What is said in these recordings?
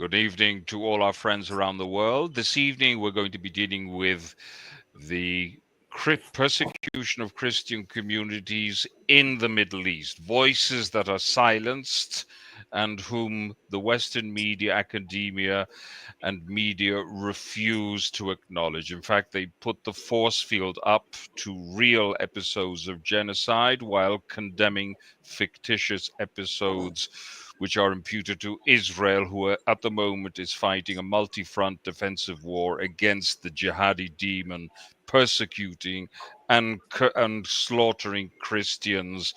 Good evening to all our friends around the world. This evening, we're going to be dealing with the persecution of Christian communities in the Middle East, voices that are silenced and whom the Western media, academia, and media refuse to acknowledge. In fact, they put the force field up to real episodes of genocide while condemning fictitious episodes which are imputed to Israel, who at the moment is fighting a multi-front defensive war against the jihadi demon, persecuting and slaughtering Christians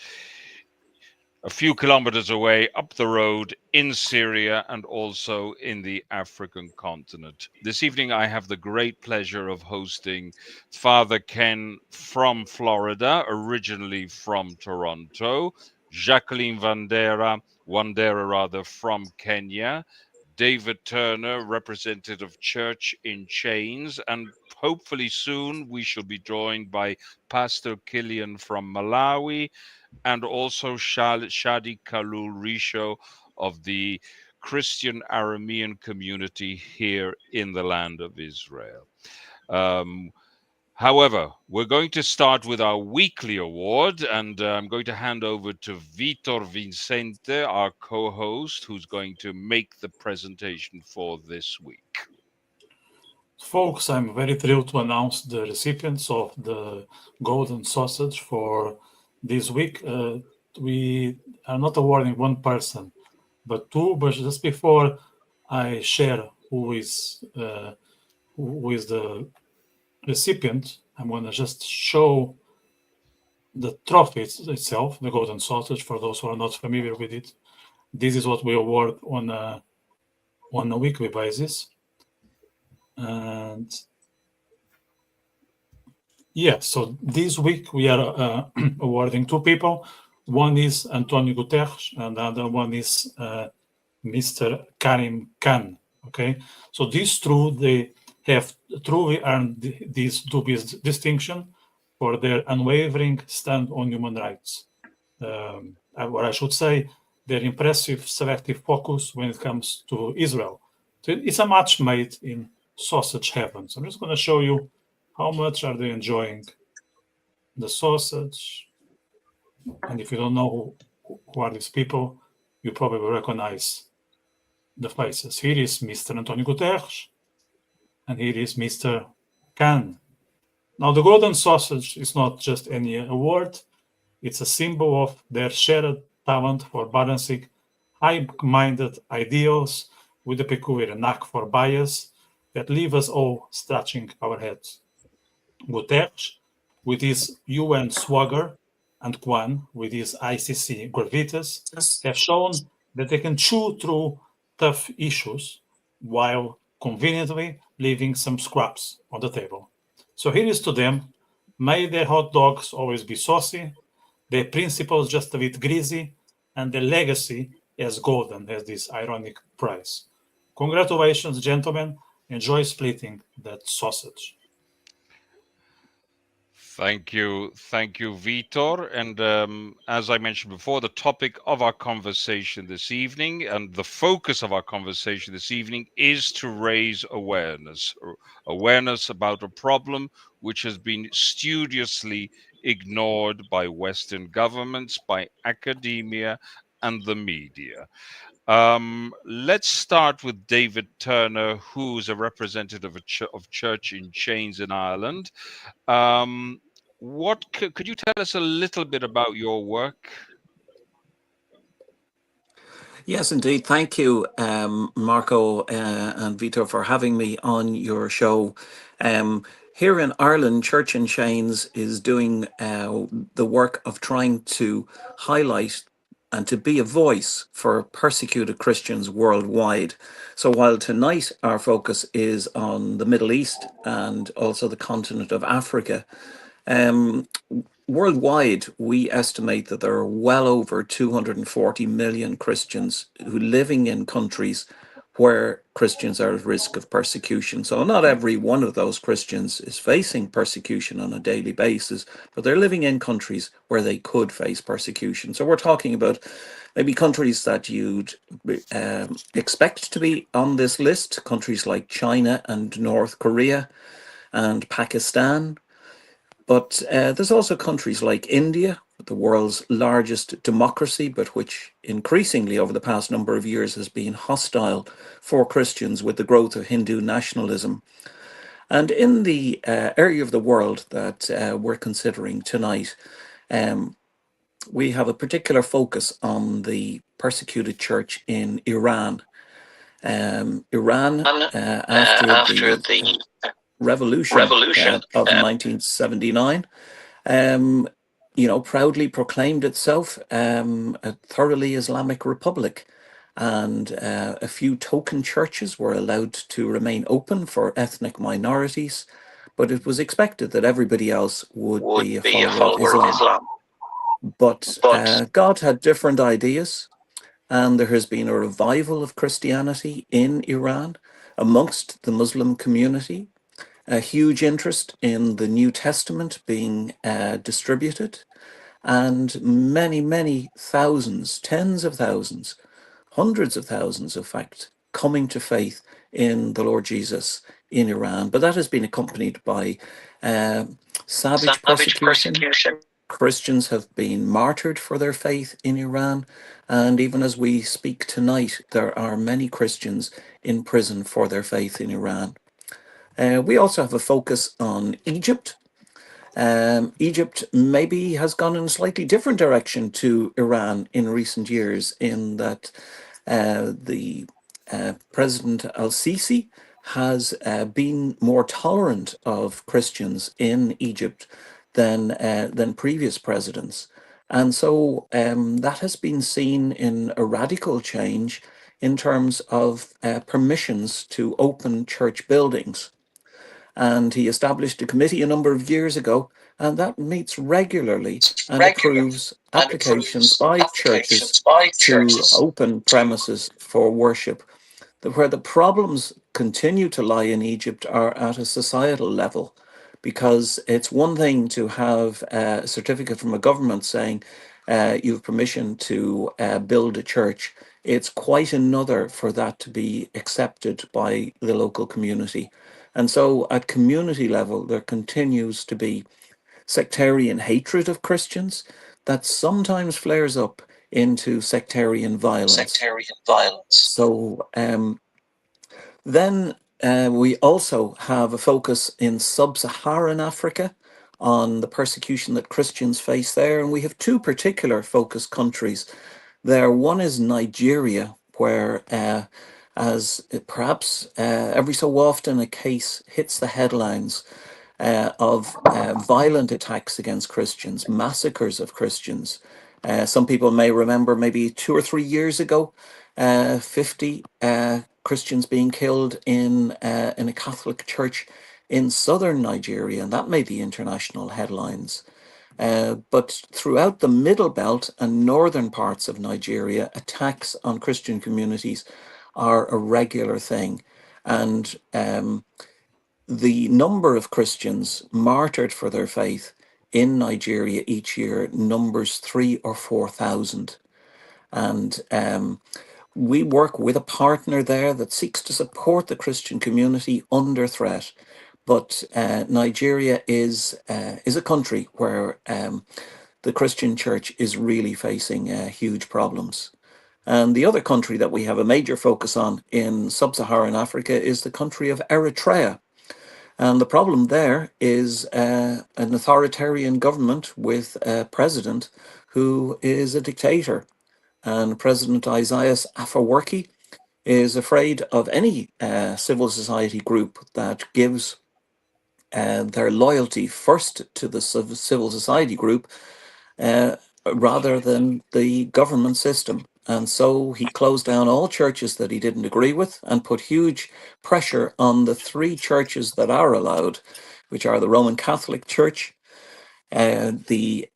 a few kilometers away up the road in Syria and also in the African continent. This evening, I have the great pleasure of hosting Father Ken from Florida, originally from Toronto, Jackline Wandera from Kenya, David Turner, representative of Church in Chains, and hopefully soon we shall be joined by Pastor Killion from Malawi, and also Shadi Khalloul Risho of the Christian Aramean community here in the land of Israel. However, we're going to start with our weekly award, and I'm going to hand over to Vitor Vicente, our co-host, who's going to make the presentation for this week. Folks, I'm very thrilled to announce the recipients of the Golden Sausage for this week. We are not awarding one person, but two. But just before I share who is the recipient, I'm going to just show the trophy itself, the Golden Sausage, for those who are not familiar with it. This is what we award on a weekly basis. And yeah, so this week we are awarding two people. One is Antonio Guterres, and the other one is Mr. Karim Khan. Okay, so these two, they have truly earned this dubious distinction for their unwavering stand on human rights. Or I should say, their impressive selective focus when it comes to Israel. So it's a match made in sausage heaven. So I'm just going to show you how much are they enjoying the sausage. And if you don't know who are these people, you probably recognize the faces. Here is Mr. Antonio Guterres, and here is Mr. Khan. Now, the Golden Sausage is not just any award. It's a symbol of their shared talent for balancing high-minded ideals with a peculiar knack for bias that leave us all scratching our heads. Guterres, with his UN swagger, and Khan, with his ICC gravitas, have shown that they can chew through tough issues while conveniently leaving some scraps on the table. So here is to them. May their hot dogs always be saucy, their principles just a bit greasy, and their legacy as golden as this ironic prize. Congratulations, gentlemen. Enjoy splitting that sausage. Thank you, Vitor. And as I mentioned before, the topic of our conversation this evening and the focus of our conversation this evening is to raise awareness about a problem which has been studiously ignored by Western governments, by academia, and the media. Let's start with David Turner, who's a representative of Church in Chains in Ireland. What could you tell us a little bit about your work? Yes, indeed. Thank you, Marco and Vitor, for having me on your show. Here in Ireland, Church in Chains is doing the work of trying to highlight and to be a voice for persecuted Christians worldwide. So while tonight our focus is on the Middle East and also the continent of Africa, worldwide, we estimate that there are well over 240 million Christians who living in countries where Christians are at risk of persecution. So not every one of those Christians is facing persecution on a daily basis, but they're living in countries where they could face persecution. So we're talking about maybe countries that you'd expect to be on this list, countries like China and North Korea and Pakistan. But there's also countries like India, the world's largest democracy, but which increasingly over the past number of years has been hostile for Christians with the growth of Hindu nationalism. And in the area of the world that we're considering tonight, we have a particular focus on the persecuted church in Iran. Iran, after the revolution of 1979, proudly proclaimed itself a thoroughly Islamic republic. And a few token churches were allowed to remain open for ethnic minorities, but it was expected that everybody else would be a follower of Islam. But God had different ideas, and there has been a revival of Christianity in Iran amongst the Muslim community, a huge interest in the New Testament being distributed, and many, many thousands, tens of thousands, hundreds of thousands, in fact, coming to faith in the Lord Jesus in Iran. But that has been accompanied by savage persecution. Christians have been martyred for their faith in Iran. And even as we speak tonight, there are many Christians in prison for their faith in Iran. We also have a focus on Egypt. Egypt maybe has gone in a slightly different direction to Iran in recent years, in that the President al-Sisi has been more tolerant of Christians in Egypt than previous presidents. And so that has been seen in a radical change in terms of permissions to open church buildings. And he established a committee a number of years ago, and that meets regularly and approves applications by churches to open premises for worship. Where the problems continue to lie in Egypt are at a societal level, because it's one thing to have a certificate from a government saying you have permission to build a church. It's quite another for that to be accepted by the local community. And so at community level, there continues to be sectarian hatred of Christians that sometimes flares up into sectarian violence. So then we also have a focus in sub-Saharan Africa on the persecution that Christians face there. And we have two particular focus countries there. One is Nigeria, where as perhaps every so often a case hits the headlines of violent attacks against Christians, massacres of Christians. Some people may remember maybe 2 or 3 years ago, 50 Christians being killed in a Catholic church in southern Nigeria, and that made the international headlines. But throughout the Middle Belt and northern parts of Nigeria, attacks on Christian communities are a regular thing. And the number of Christians martyred for their faith in Nigeria each year numbers 3,000 or 4,000. And we work with a partner there that seeks to support the Christian community under threat. But Nigeria is a country where the Christian church is really facing huge problems. And the other country that we have a major focus on in sub-Saharan Africa is the country of Eritrea. And the problem there is an authoritarian government with a president who is a dictator. And President Isaias Afwerki is afraid of any civil society group that gives their loyalty first to the civil society group rather than the government system. And so he closed down all churches that he didn't agree with and put huge pressure on the 3 churches that are allowed, which are the Roman Catholic Church, the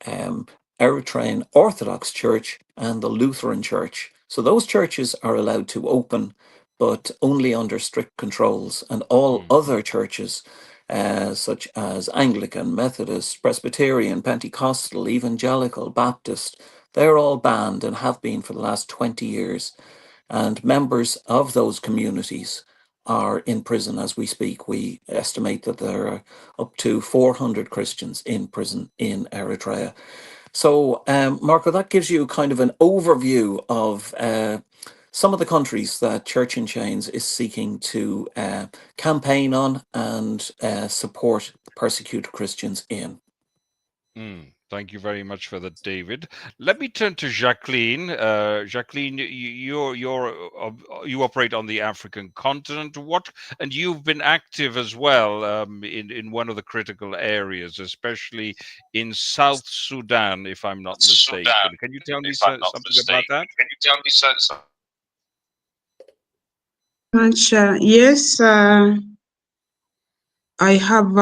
Eritrean Orthodox Church, and the Lutheran Church. So those churches are allowed to open, but only under strict controls, and all other churches, such as Anglican, Methodist, Presbyterian, Pentecostal, Evangelical, Baptist, they're all banned and have been for the last 20 years. And members of those communities are in prison as we speak. We estimate that there are up to 400 Christians in prison in Eritrea. So, Marco, that gives you kind of an overview of some of the countries that Church in Chains is seeking to campaign on and support persecuted Christians in. Thank you very much for that, David. Let me turn to Jackline. Jackline, you operate on the African continent. And you've been active as well in one of the critical areas, especially in South Sudan, if I'm not mistaken. Can you tell me something about that? Yes, I have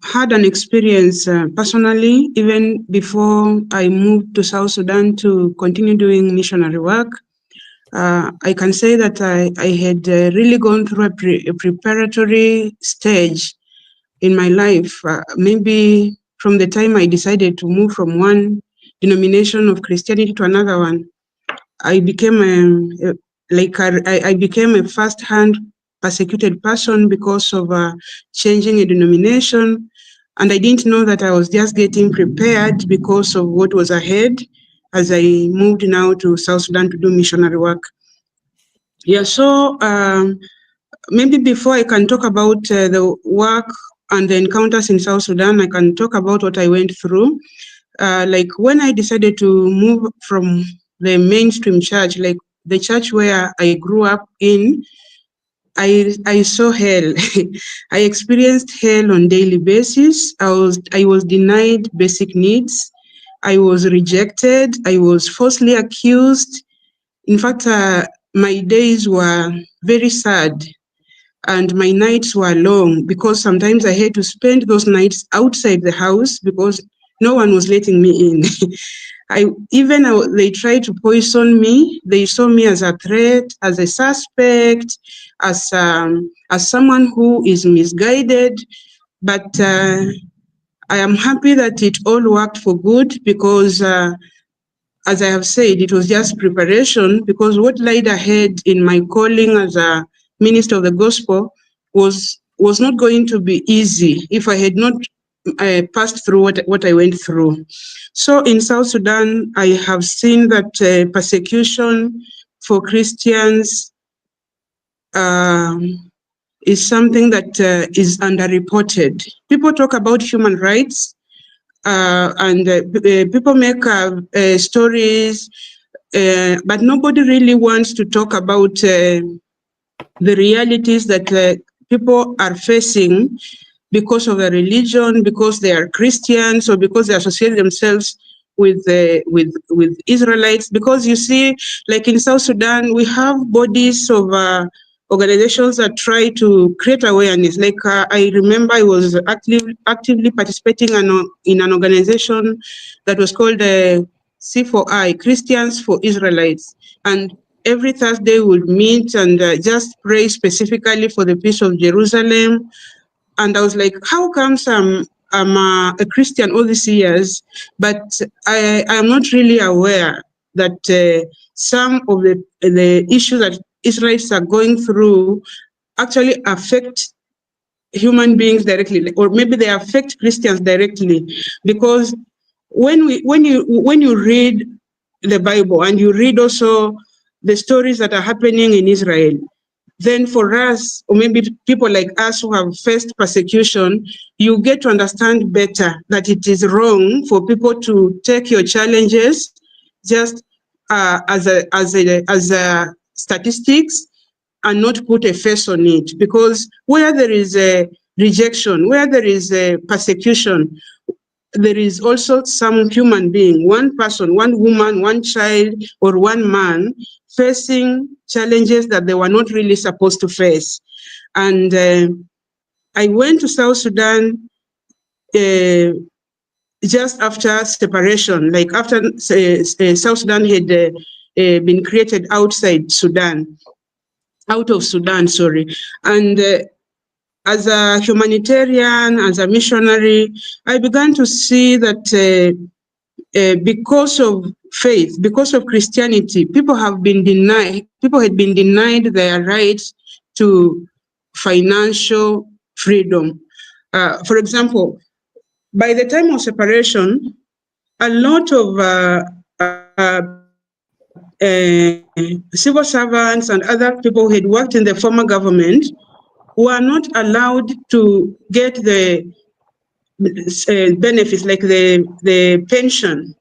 had an experience personally, even before I moved to South Sudan to continue doing missionary work. I can say that I had really gone through a preparatory stage in my life, maybe from the time I decided to move from one denomination of Christianity to another one. I became I became a first-hand persecuted person because of changing a denomination, and I didn't know that I was just getting prepared because of what was ahead as I moved now to South Sudan to do missionary work. Yeah, so maybe before I can talk about the work and the encounters in South Sudan, I can talk about what I went through. Like when I decided to move from the mainstream church, like the church where I grew up in, I saw hell. I experienced hell on daily basis. I was denied basic needs. I was rejected. I was falsely accused. In fact, my days were very sad and my nights were long because sometimes I had to spend those nights outside the house because no one was letting me in. They tried to poison me. They saw me as a threat, as a suspect, as someone who is misguided. But I am happy that it all worked for good because, as I have said, it was just preparation because what lied ahead in my calling as a minister of the gospel was not going to be easy if I had not passed through what I went through. So in South Sudan, I have seen that persecution for Christians is something that is underreported. People talk about human rights and people make stories, but nobody really wants to talk about the realities that people are facing because of their religion, because they are Christians, or because they associate themselves with Israelites. Because you see, like in South Sudan, we have bodies of organizations that try to create awareness. Like I remember I was actively participating in an organization that was called C4I, Christians for Israelites. And every Thursday we would meet and just pray specifically for the peace of Jerusalem. And I was like, how comes I'm a Christian all these years, but I am not really aware that some of the issues that Israelites are going through actually affect human beings directly, or maybe they affect Christians directly, because when you read the Bible and you read also the stories that are happening in Israel, then for us, or maybe people like us who have faced persecution, you get to understand better that it is wrong for people to take your challenges just as a statistics and not put a face on it. Because where there is a rejection, where there is a persecution, there is also some human being, one person, one woman, one child, or one man facing challenges that they were not really supposed to face. And I went to South Sudan just after separation, like after South Sudan had been created outside Sudan, out of Sudan, sorry. And as a humanitarian, as a missionary, I began to see that because of faith, because of Christianity, people had been denied their rights to financial freedom. For example, by the time of separation, a lot of civil servants and other people who had worked in the former government were not allowed to get the benefits like the pension.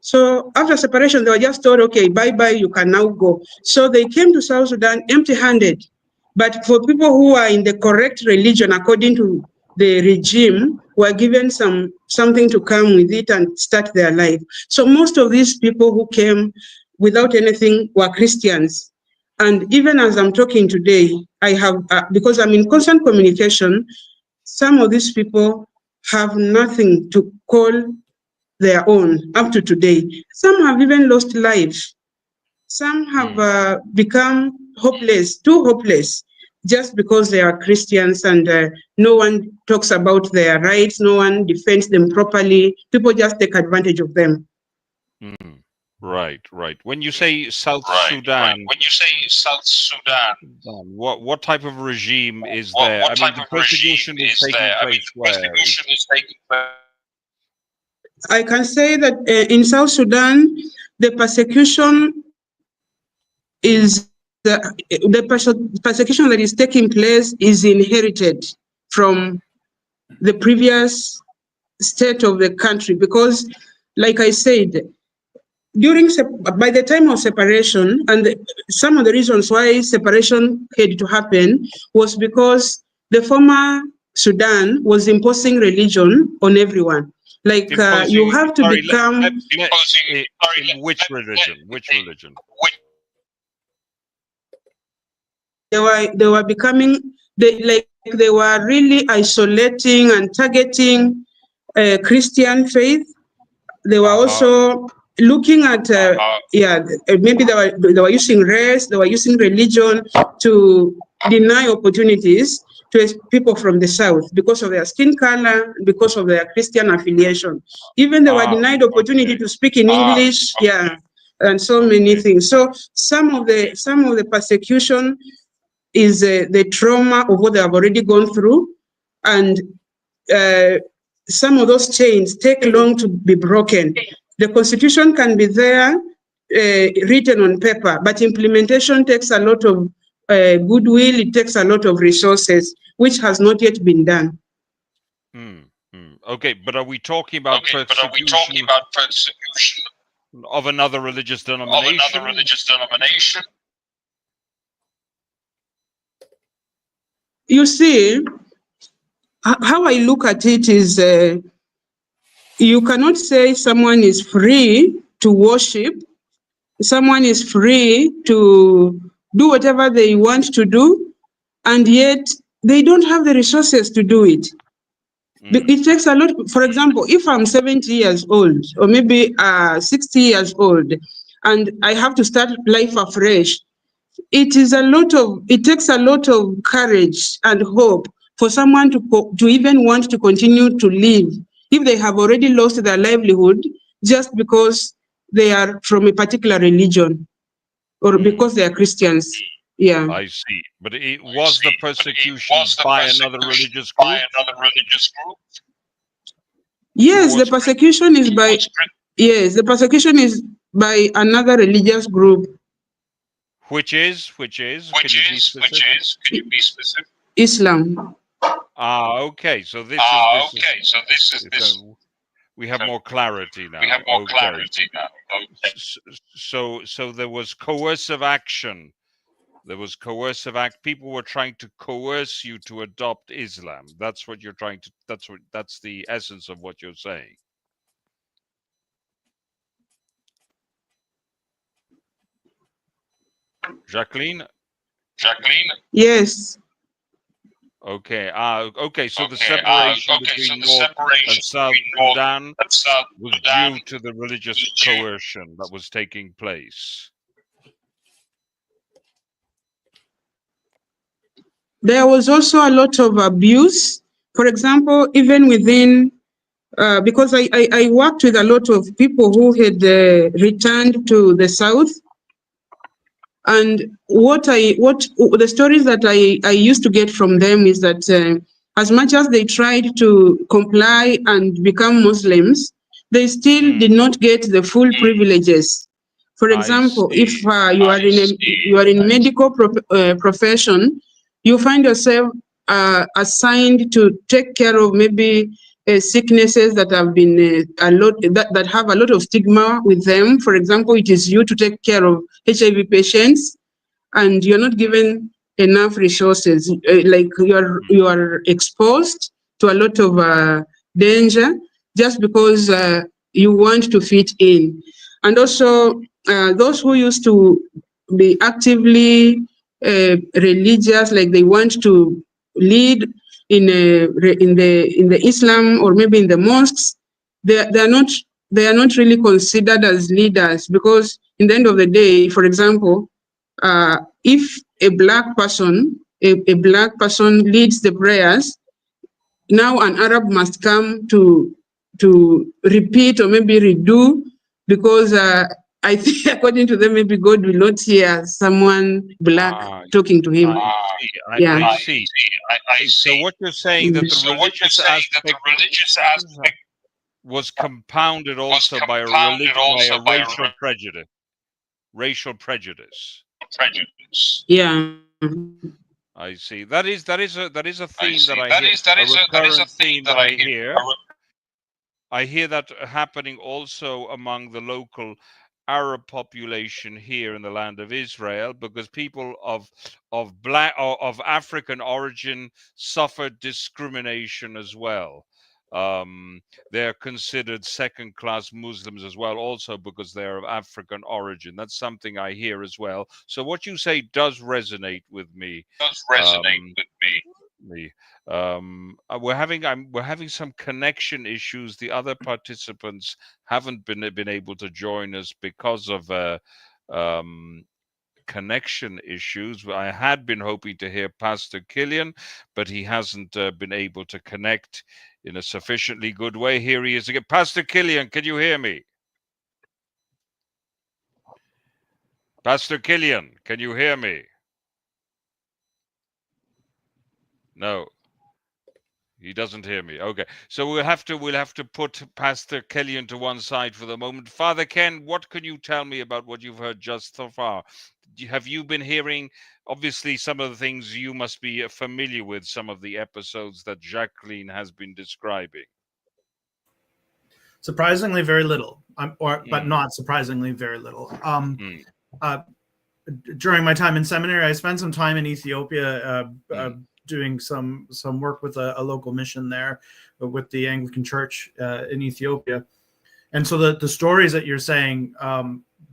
So after separation, they were just told, okay, bye-bye, you can now go. So they came to South Sudan empty-handed. But for people who are in the correct religion, according to the regime, were given something to come with it and start their life. So most of these people who came without anything were Christians. And even as I'm talking today, I have, because I'm in constant communication, some of these people have nothing to call their own up to today. Some have even lost life. Some have become hopeless, too hopeless, just because they are Christians and no one talks about their rights, no one defends them properly. People just take advantage of them. Right. When you say South Sudan, what type of regime is there? I mean, the persecution is taking place where? I can say that in South Sudan, the persecution is persecution that is taking place is inherited from the previous state of the country, because, like I said, by the time of separation, and some of the reasons why separation had to happen was because the former Sudan was imposing religion on everyone. Like you have to become. In which religion? They were becoming, they were really isolating and targeting Christian faith. They were also looking at maybe they were using race, they were using religion to deny opportunities to people from the south because of their skin color, because of their Christian affiliation. Even they were denied opportunity to speak in English, and so many things. So some of the persecution is the trauma of what they have already gone through, and some of those chains take long to be broken. The constitution can be there, written on paper, but implementation takes a lot of goodwill, it takes a lot of resources, which has not yet been done. Okay, but are we talking about persecution of another religious denomination? You see, how I look at it is you cannot say someone is free to worship, someone is free to do whatever they want to do, and yet they don't have the resources to do it. It takes a lot. For example, if I'm 70 years old or maybe 60 years old and I have to start life afresh, it takes a lot of courage and hope for someone to even want to continue to live if they have already lost their livelihood just because they are from a particular religion or because they are Christians. Yeah. I see. But it was the persecution by another religious group? Yes, the persecution is by another religious group. Which is? Can you be specific? Islam. Okay. So this is we have more clarity now. So there was coercive action. People were trying to coerce you to adopt Islam. That's what you're trying to. That's the essence of what you're saying. Jackline? Yes. Okay. Okay. So the separation between North and South Sudan was due to the religious coercion that was taking place. There was also a lot of abuse. For example, even within because I worked with a lot of people who had returned to the south, and what the stories that I used to get from them is that as much as they tried to comply and become Muslims, they still did not get the full privileges. For example, if you are in medical profession, you find yourself assigned to take care of maybe sicknesses that have been that have a lot of stigma with them. For example, it is you to take care of HIV patients, and you're not given enough resources. Like you are exposed to a lot of danger just because you want to fit in. And also, those who used to be actively religious, like they want to lead in the Islam or maybe in the mosques, they are not really considered as leaders, because in the end of the day, for example, if a black person leads the prayers, now an Arab must come to repeat or maybe redo, because I think according to them, maybe God will not hear someone black talking to him. I see. So what you're saying that the religious aspect was compounded also by a racial prejudice. Racial prejudice. Yeah. I see. That is a theme that I hear. A recurrent theme that I hear. I hear that happening also among the local Arab population here in the land of Israel, because people of black or of African origin suffered discrimination as well. They're considered second-class Muslims as well, also because they're of African origin. That's something I hear as well. So what you say does resonate with me. We're having some connection issues. The other participants haven't been able to join us because of connection issues. I had been hoping to hear Pastor Killion, but he hasn't been able to connect in a sufficiently good way. Here he is again. Pastor Killion, can you hear me? Pastor Killion, can you hear me? No. He doesn't hear me. Okay, so we'll have to put Pastor Killion to one side for the moment. Father Ken, what can you tell me about what you've heard just so far? Have you been hearing? Obviously, some of the things you must be familiar with. Some of the episodes that Jackline has been describing. Surprisingly, very little, but not surprisingly, very little. During my time in seminary, I spent some time in Ethiopia doing some work with a local mission there, with the Anglican Church in Ethiopia. And so the stories that you're saying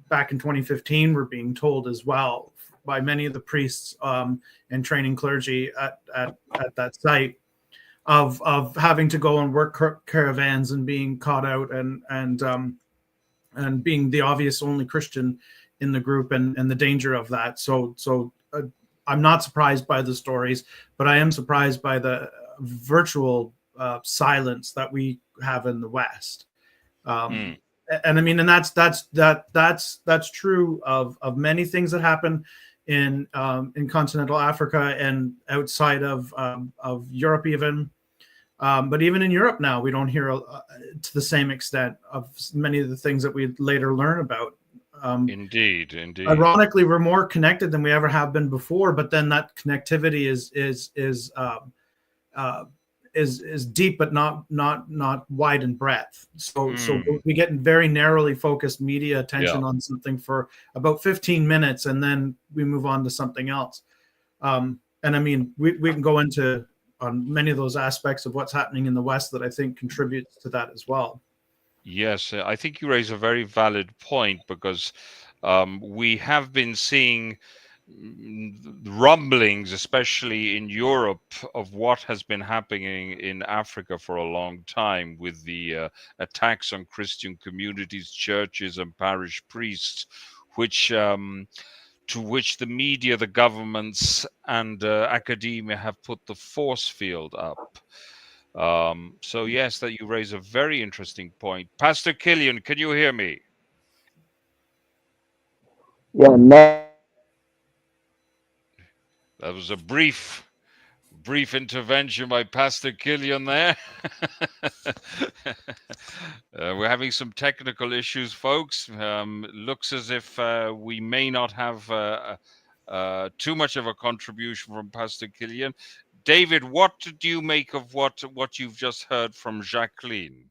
back in 2015 were being told as well by many of the priests and training clergy at that site, of having to go and work caravans and being caught out and being the obvious only Christian in the group, and the danger of that. So I'm not surprised by the stories, but I am surprised by the virtual silence that we have in the West. And I mean, and that's true of many things that happen in continental Africa and outside of Europe even. But even in Europe now, we don't hear to the same extent of many of the things that we later learn about. Indeed. Ironically, we're more connected than we ever have been before, but then that connectivity is deep, but not wide in breadth. So we get very narrowly focused media attention on something for about 15 minutes, and then we move on to something else. And I mean, we can go into on many of those aspects of what's happening in the West that I think contributes to that as well. Yes, I think you raise a very valid point, because we have been seeing rumblings, especially in Europe, of what has been happening in Africa for a long time with the attacks on Christian communities, churches, and parish priests, which to which the media, the governments, and academia have put the force field up. So yes, that you raise a very interesting point. Pastor Killion, can you hear me? Yeah, no. That was a brief intervention by Pastor Killion there. We're having some technical issues, folks. Looks as if we may not have too much of a contribution from Pastor Killion. David, what do you make of what you've just heard from Jackline?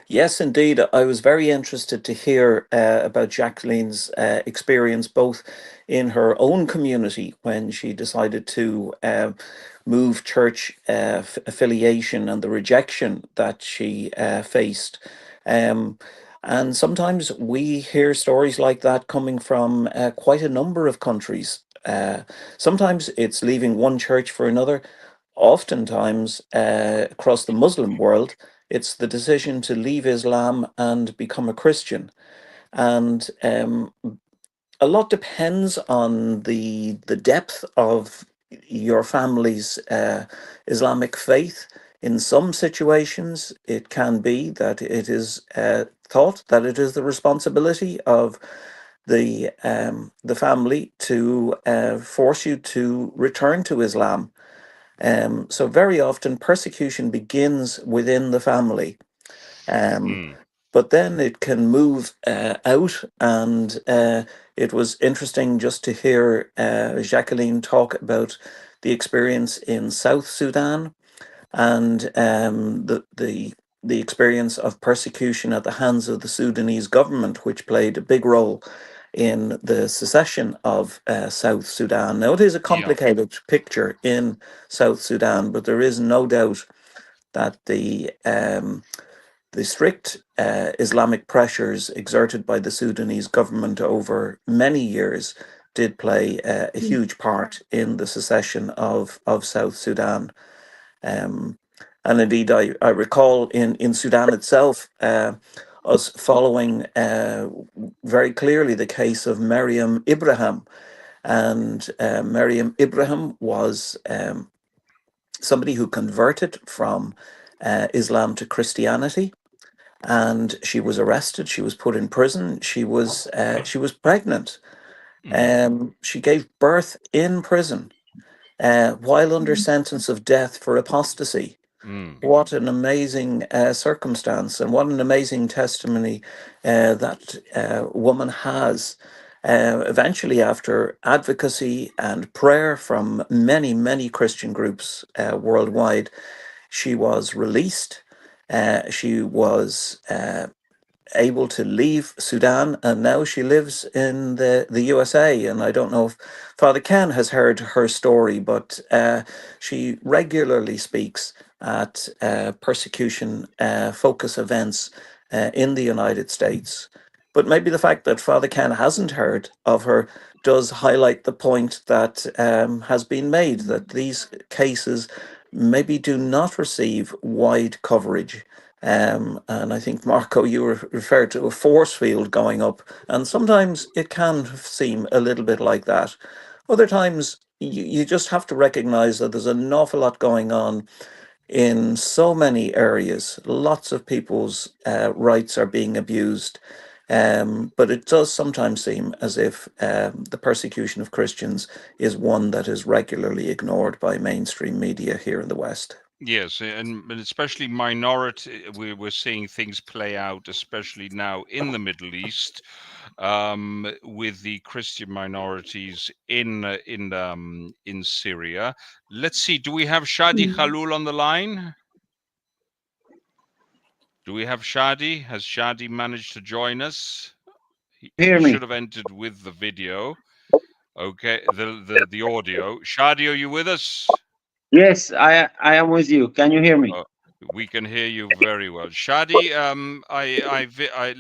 Yes, indeed. I was very interested to hear about Jackline's experience, both in her own community when she decided to move church affiliation and the rejection that she faced. Um, and sometimes we hear stories like that coming from quite a number of countries. Sometimes it's leaving one church for another. Oftentimes, across the Muslim world, it's the decision to leave Islam and become a Christian. And a lot depends on the depth of your family's Islamic faith. In some situations, it can be that it is thought that it is the responsibility of the family to force you to return to Islam. So very often persecution begins within the family. But then it can move out, and it was interesting just to hear Jacqueline talk about the experience in South Sudan and the experience of persecution at the hands of the Sudanese government, which played a big role in the secession of South Sudan. Now, it is a complicated picture in South Sudan, but there is no doubt that the strict Islamic pressures exerted by the Sudanese government over many years did play a huge part in the secession of South Sudan. And indeed, I recall in Sudan itself, us following very clearly the case of Maryam Ibrahim. And Maryam Ibrahim was somebody who converted from Islam to Christianity, and she was arrested. She was put in prison. She was pregnant. She gave birth in prison while under sentence of death for apostasy. What an amazing circumstance, and what an amazing testimony that woman has. Eventually, after advocacy and prayer from many, many Christian groups worldwide, she was released. She was able to leave Sudan, and now she lives in the USA. And I don't know if Father Ken has heard her story, but she regularly speaks at persecution focus events in the United States. But maybe the fact that Father Ken hasn't heard of her does highlight the point that has been made, that these cases maybe do not receive wide coverage. And I think, Marco, you referred to a force field going up, and sometimes it can seem a little bit like that. Other times, you just have to recognize that there's an awful lot going on in so many areas. Lots of people's rights are being abused. But it does sometimes seem as if the persecution of Christians is one that is regularly ignored by mainstream media here in the West. Yes, and especially minority, we're seeing things play out, especially now in the Middle East, with the Christian minorities in Syria. Let's see, do we have Shadi Khalloul on the line? Do we have Shadi? Has Shadi managed to join us? He should have entered with the video. Okay, the audio. Shadi, are you with us? Yes, I am with you. Can you hear me? We can hear you very well. Shadi,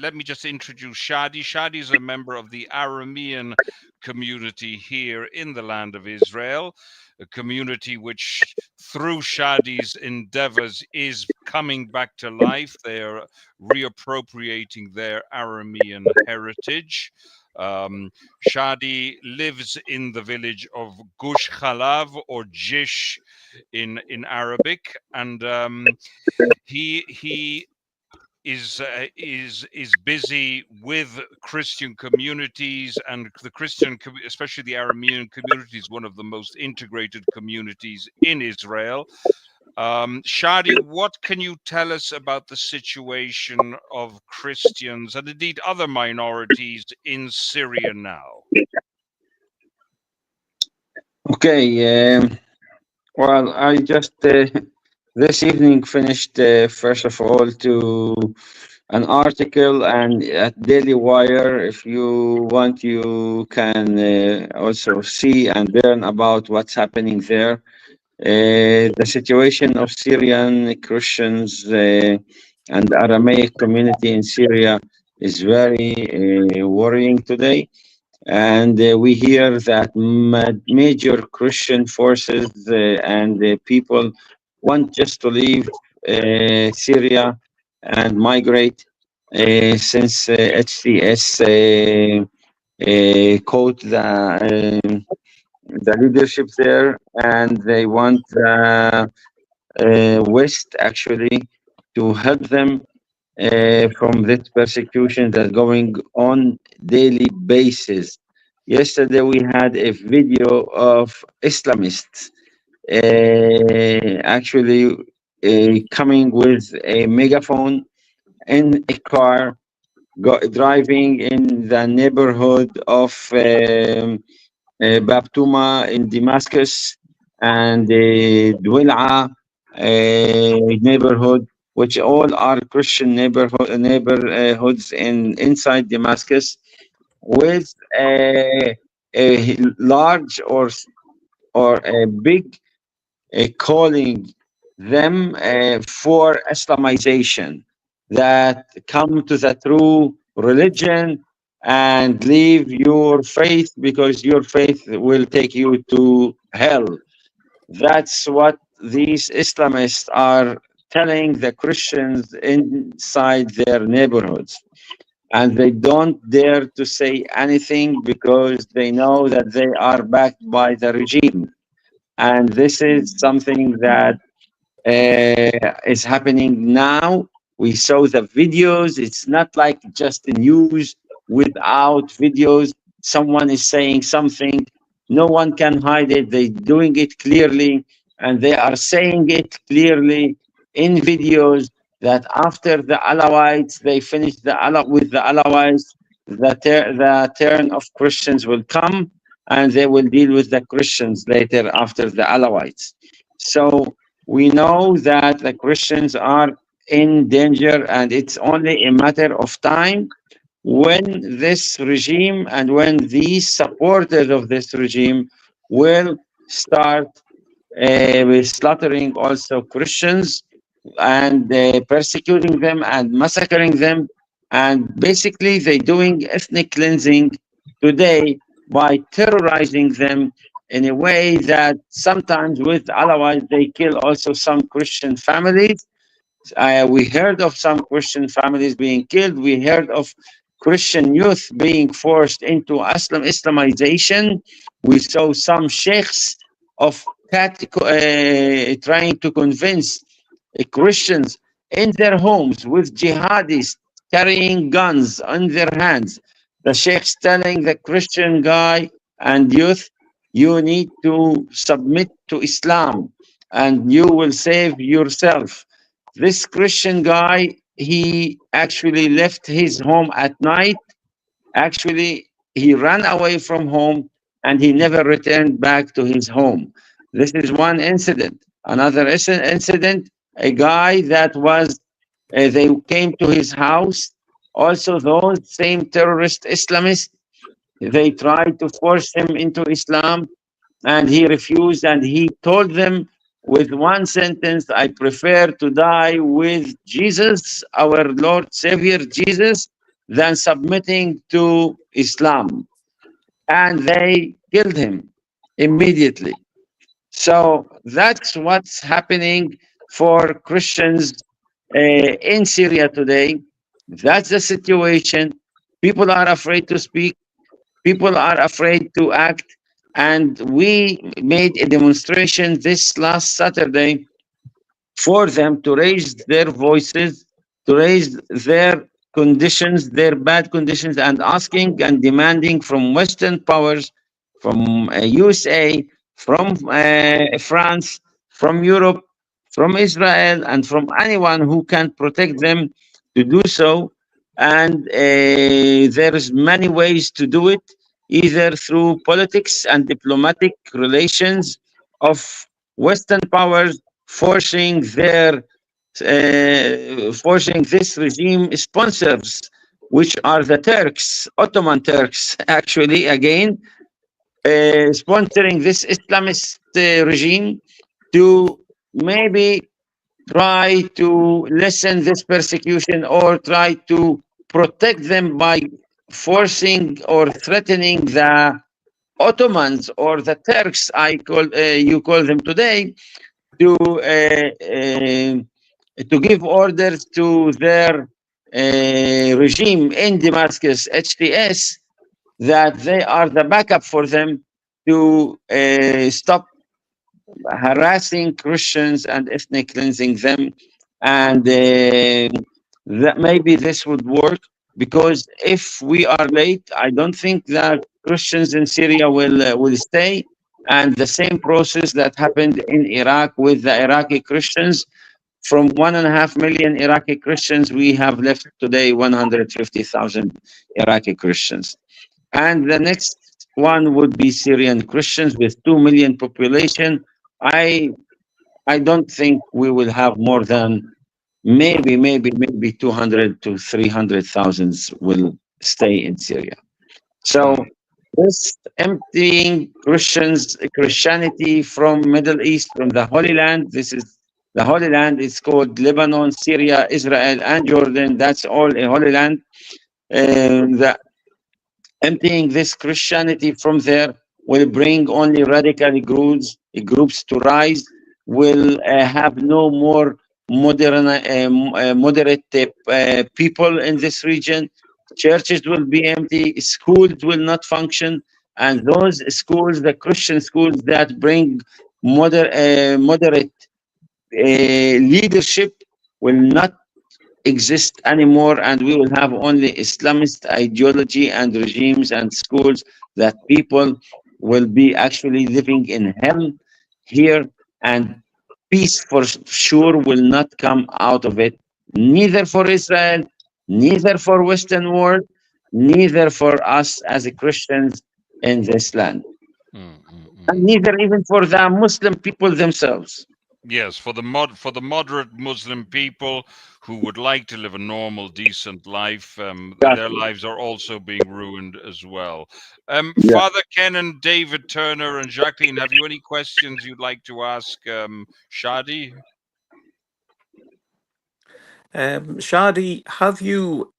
let me just introduce Shadi. Shadi is a member of the Aramean community here in the land of Israel, a community which, through Shadi's endeavors, is coming back to life. They are reappropriating their Aramean heritage. Shadi lives in the village of Gush Khalav, or Jish in Arabic, and he is busy with Christian communities, and the Christian, especially the Aramean community, is one of the most integrated communities in Israel. Shadi, what can you tell us about the situation of Christians and indeed other minorities in Syria now? Okay. Well, I just this evening finished, first of all, to an article and at Daily Wire. If you want, you can also see and learn about what's happening there. The situation of Syrian Christians and Aramaic community in Syria is very worrying today. And we hear that major Christian forces and people want just to leave Syria and migrate, since HTS caught the leadership there, and they want West actually to help them from this persecution that's going on daily basis. Yesterday we had a video of Islamists actually coming with a megaphone in a car, driving in the neighborhood of Babtuma in Damascus, and Dwil'a neighborhood, which all are Christian neighborhoods in inside Damascus, with a large or a big calling them for Islamization, that come to the true religion and leave your faith, because your faith will take you to hell. That's what these Islamists are telling the Christians inside their neighborhoods. And they don't dare to say anything because they know that they are backed by the regime. And this is something that is happening now. We saw the videos. It's not like just the news without videos. Someone is saying something. No one can hide it. They're doing it clearly, and they are saying it clearly in videos that after the Alawites, they finish with the Alawites, the turn of Christians will come, and they will deal with the Christians later after the Alawites. So we know that the Christians are in danger, and it's only a matter of time when this regime and when these supporters of this regime will start with slaughtering also Christians and persecuting them and massacring them. And basically, they're doing ethnic cleansing today by terrorizing them in a way that sometimes with Alawites, they kill also some Christian families. We heard of some Christian families being killed. We heard of Christian youth being forced into Islamization. We saw some sheikhs of trying to convince Christians in their homes with jihadis carrying guns in their hands. The sheikhs telling the Christian guy and youth, you need to submit to Islam and you will save yourself. This Christian guy, he actually left his home at night. Actually, he ran away from home and he never returned back to his home. This is one incident. Another incident, a guy that was, they came to his house. Also, those same terrorist Islamists, they tried to force him into Islam, and he refused, and he told them with one sentence, I prefer to die with Jesus, our Lord Savior Jesus, than submitting to Islam. And they killed him immediately. So that's what's happening for Christians in Syria today. That's the situation. People are afraid to speak. People are afraid to act. And we made a demonstration this last Saturday for them to raise their voices, to raise their conditions, their bad conditions, and asking and demanding from Western powers, from USA, from France, from Europe, from Israel, and from anyone who can protect them to do so. And there's many ways to do it, either through politics and diplomatic relations of Western powers forcing forcing this regime sponsors, which are the Turks, Ottoman Turks, actually, again, sponsoring this Islamist regime to maybe try to lessen this persecution or try to protect them by forcing or threatening the Ottomans or the Turks, you call them today, to give orders to their regime in Damascus, HTS, that they are the backup for them to stop harassing Christians and ethnic cleansing them, and that maybe this would work. Because if we are late, I don't think that Christians in Syria will stay. And the same process that happened in Iraq with the Iraqi Christians, from 1.5 million Iraqi Christians, we have left today 150,000 Iraqi Christians. And the next one would be Syrian Christians with 2 million population. I don't think we will have more than maybe 200 to 300,000 will stay in Syria. So this emptying Christianity from Middle East, from the Holy Land, this is the Holy Land. It's called Lebanon, Syria, Israel, and Jordan. That's all a Holy Land. The emptying this Christianity from there will bring only radical groups to rise, will have no more moderate people in this region. Churches will be empty, schools will not function, and those schools, the Christian schools that bring moderate leadership, will not exist anymore, and we will have only Islamist ideology and regimes and schools that people will be actually living in hell here, and peace for sure will not come out of it, neither for Israel, neither for Western world, neither for us as Christians in this land, and neither even for the Muslim people themselves. Yes, for the moderate Muslim people who would like to live a normal, decent life, their lives are also being ruined as well. Father Ken and David Turner and Jackline, have you any questions you'd like to ask Shadi? Shadi, have you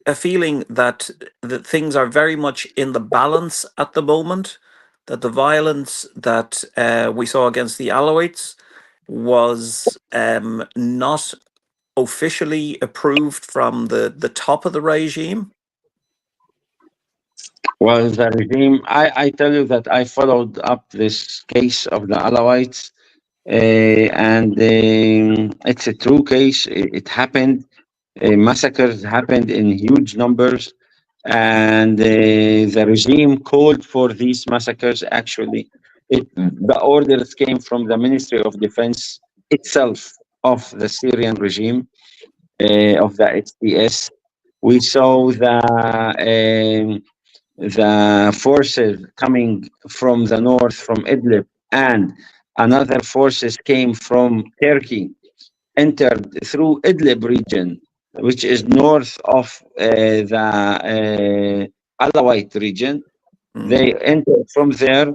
a feeling that things are very much in the balance at the moment? That the violence that we saw against the Alawites was not officially approved from the top of the regime? Well, the regime, I tell you that I followed up this case of the Alawites, and it's a true case. It happened. Massacres happened in huge numbers, and the regime called for these massacres. Actually, the orders came from the Ministry of Defense itself of the Syrian regime, of the HTS. We saw the forces coming from the north, from Idlib, and another forces came from Turkey, entered through Idlib region, which is north of the Alawite region. They entered from there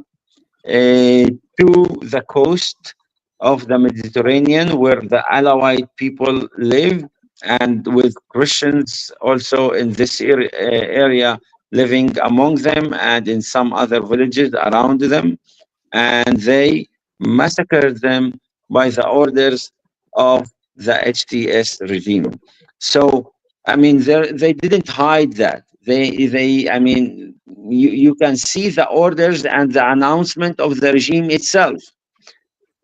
to the coast of the Mediterranean, where the Alawite people live, and with Christians also in this area living among them and in some other villages around them. And they massacred them by the orders of the HTS regime. So, I mean, they didn't hide that. I mean, you can see the orders and the announcement of the regime itself,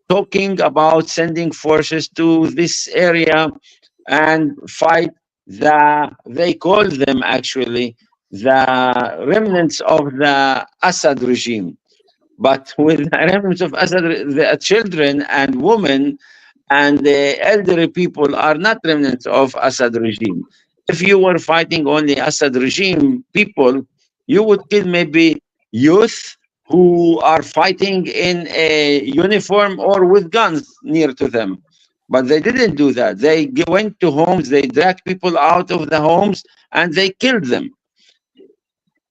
talking about sending forces to this area and fight they call them actually the remnants of the Assad regime. But with the remnants of Assad, the children and women and the elderly people are not remnants of Assad regime. If you were fighting only Assad regime people, you would kill maybe youth who are fighting in a uniform or with guns near to them. But they didn't do that. They went to homes, they dragged people out of the homes, and they killed them.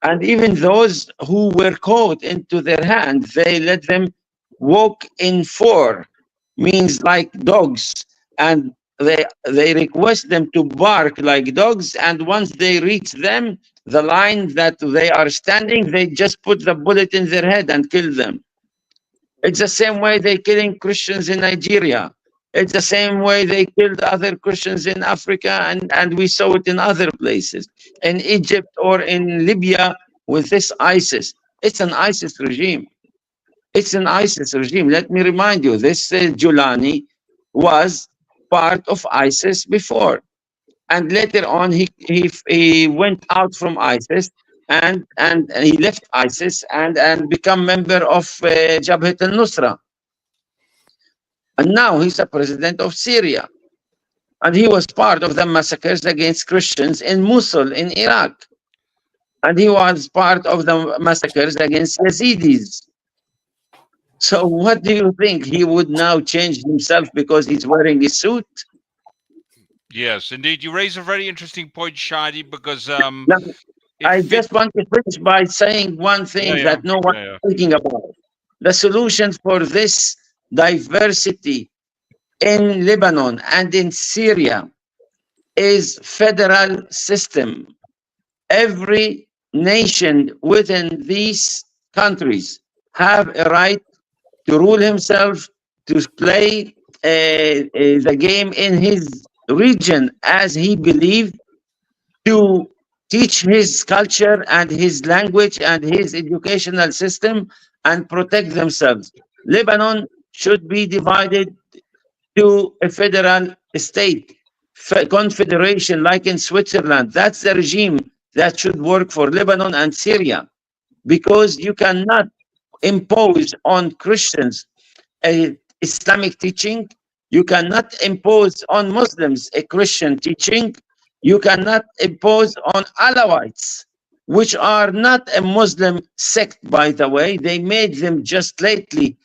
And even those who were caught into their hands, they let them walk in four, means like dogs. And they request them to bark like dogs. And once they reach them, the line that they are standing, they just put the bullet in their head and kill them. It's the same way they're killing Christians in Nigeria. It's the same way they killed other Christians in Africa, and we saw it in other places, in Egypt or in Libya with this ISIS. It's an ISIS regime. It's an ISIS regime. Let me remind you, this Julani was part of ISIS before. And later on, he went out from ISIS and he left ISIS and become member of Jabhat al-Nusra. And now he's a president of Syria. And he was part of the massacres against Christians in Mosul, in Iraq. And he was part of the massacres against Yazidis. So what do you think? He would now change himself because he's wearing a suit? Yes, indeed. You raise a very interesting point, Shadi, because Now, I just want to finish by saying one thing that no one is thinking about. The solution for this diversity in Lebanon and in Syria is federal system. Every nation within these countries have a right to rule himself, to play the game in his region as he believed, to teach his culture and his language and his educational system and protect themselves. Lebanon should be divided to a federal state, confederation like in Switzerland. That's the regime that should work for Lebanon and Syria, because you cannot impose on Christians a Islamic teaching. You cannot impose on Muslims a Christian teaching. You cannot impose on Alawites, which are not a Muslim sect, by the way. They made them just lately,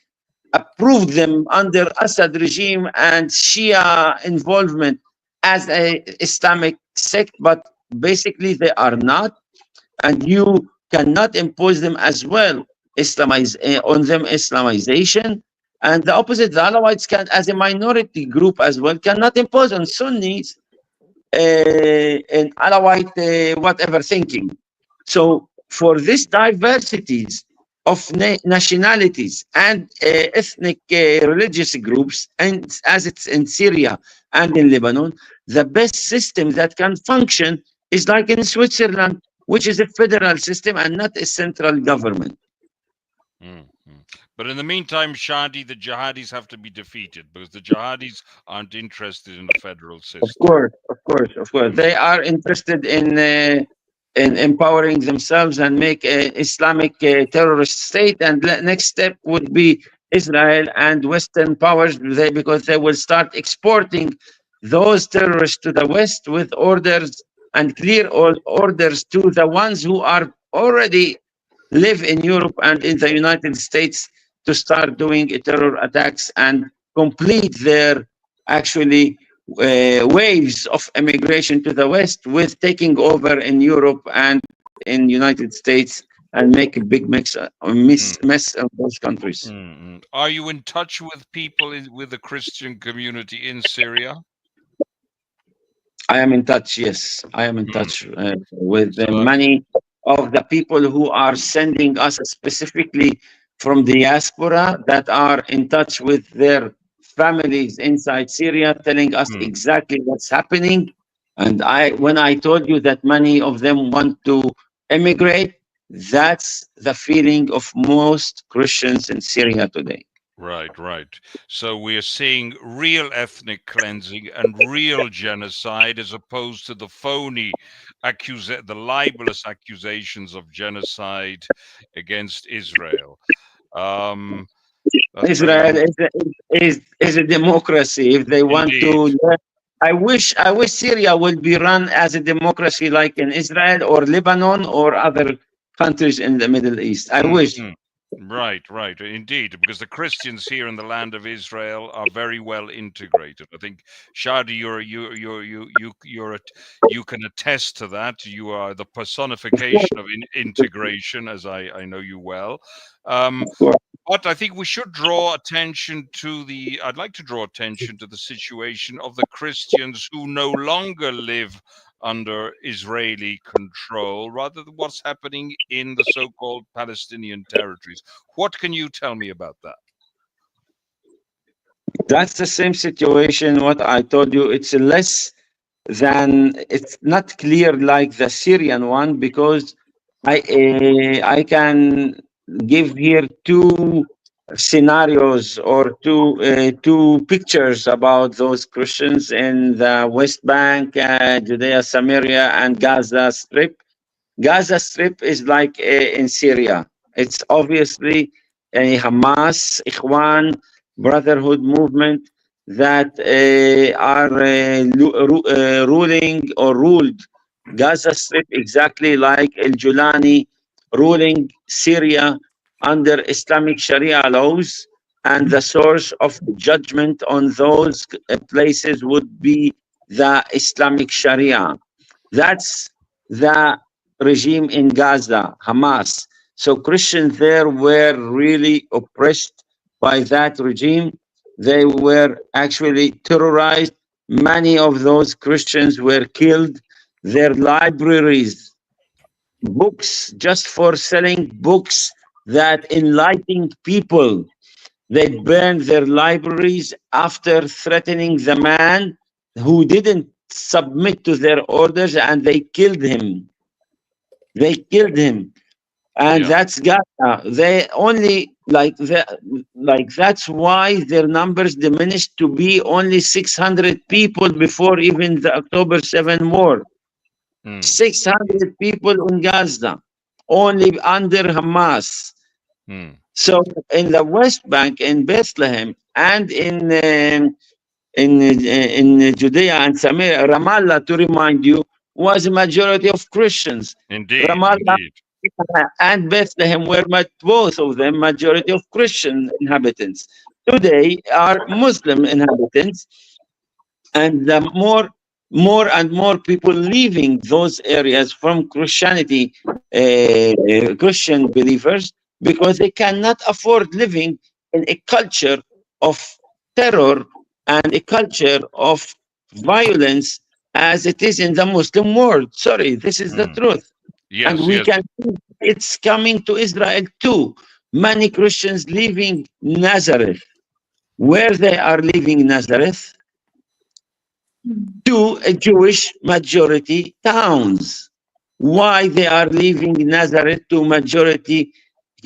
approved them under Assad regime and Shia involvement as a Islamic sect, but basically they are not. And you cannot impose them as well, on them Islamization. And the opposite, the Alawites can, as a minority group as well, cannot impose on Sunnis an Alawite whatever thinking. So for this diversities of nationalities and ethnic religious groups, and as it's in Syria and in Lebanon, the best system that can function is like in Switzerland, which is a federal system and not a central government. But in the meantime, Shadi, the jihadis have to be defeated, because the jihadis aren't interested in the federal system. Of course. They are interested in empowering themselves and make an Islamic terrorist state. And the next step would be Israel and Western powers, because they will start exporting those terrorists to the West with orders and clear orders to the ones who are already live in Europe and in the United States to start doing terror attacks and complete their actually waves of immigration to the West with taking over in Europe and in United States and make a big mess of those countries. Are you in touch with people with the Christian community in Syria? I am in touch, yes. I am in touch with many of the people who are sending us specifically from the diaspora, that are in touch with their families inside Syria, telling us exactly what's happening. And when I told you that many of them want to emigrate, that's the feeling of most Christians in Syria today. Right, right. So we are seeing real ethnic cleansing and real genocide, as opposed to the phony the libelous accusations of genocide against Israel. That's very Israel is a democracy. If they want indeed. to, I wish Syria would be run as a democracy like in Israel or Lebanon or other countries in the Middle East. I wish. Mhm. Right, right, indeed, because the Christians here in the land of Israel are very well integrated. I think, Shad, you can attest to that. You are the personification of integration, as I know you well. Of course. But I think we should draw attention to I'd like to draw attention to the situation of the Christians who no longer live under Israeli control, rather than what's happening in the so-called Palestinian territories. What can you tell me about that? That's the same situation. What I told you, it's not clear like the Syrian one, because I can give here two scenarios or two pictures about those Christians in the West Bank, Judea, Samaria, and Gaza Strip. Gaza Strip is like in Syria. It's obviously a Hamas, Ikhwan, Brotherhood movement that are ruling or ruled Gaza Strip exactly like El Julani ruling Syria under Islamic Sharia laws, and the source of judgment on those places would be the Islamic Sharia. That's the regime in Gaza, Hamas. So Christians there were really oppressed by that regime. They were actually terrorized. Many of those Christians were killed. Their libraries, books, just for selling books that enlightened people, they burned their libraries after threatening the man who didn't submit to their orders, and they killed him. They killed him. And Yeah. that's Gaza. They only that's why their numbers diminished to be only 600 people before even the October 7 war. 600 people in Gaza, only under Hamas. So in the West Bank, in Bethlehem, and in Judea and Samaria, Ramallah, to remind you, was a majority of Christians. Indeed, Ramallah indeed. and Bethlehem were both of them majority of Christian inhabitants. Today are Muslim inhabitants, and the more and more people leaving those areas from Christianity, Christian believers, because they cannot afford living in a culture of terror and a culture of violence as it is in the Muslim world. Sorry, this is the truth. Yes, and we yes. can see it's coming to Israel too. Many Christians leaving Nazareth. Where they are leaving Nazareth? To a Jewish majority towns. Why they are leaving Nazareth to majority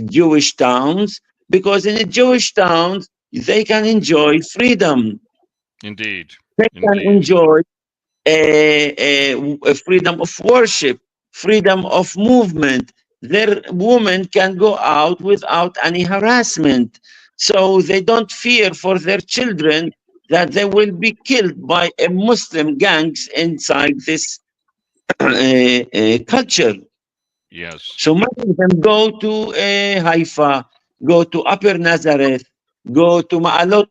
Jewish towns? Because in a Jewish towns, they can enjoy freedom. Indeed. They can enjoy a freedom of worship, freedom of movement. Their women can go out without any harassment. So they don't fear for their children that they will be killed by a Muslim gangs inside this culture. Yes. So many of them go to Haifa, go to Upper Nazareth, go to Ma'alot,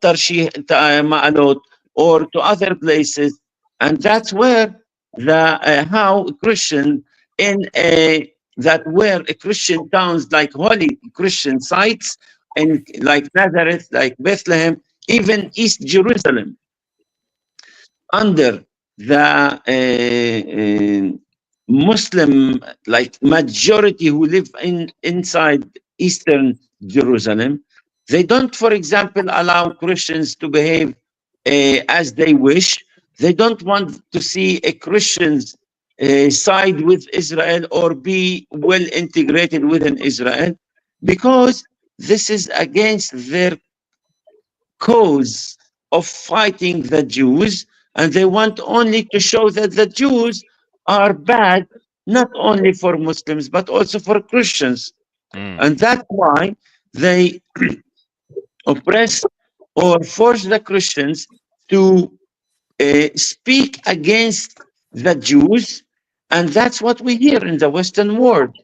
or to other places, and that's where how Christian where Christian towns like holy Christian sites, and like Nazareth, like Bethlehem, even East Jerusalem, under the Muslim like majority who live inside Eastern Jerusalem, they don't, for example, allow Christians to behave as they wish. They don't want to see a Christians side with Israel or be well integrated within Israel, because this is against their cause of fighting the Jews, and they want only to show that the Jews are bad, not only for Muslims, but also for Christians. And that's why they oppress or force the Christians to speak against the Jews. And that's what we hear in the Western world,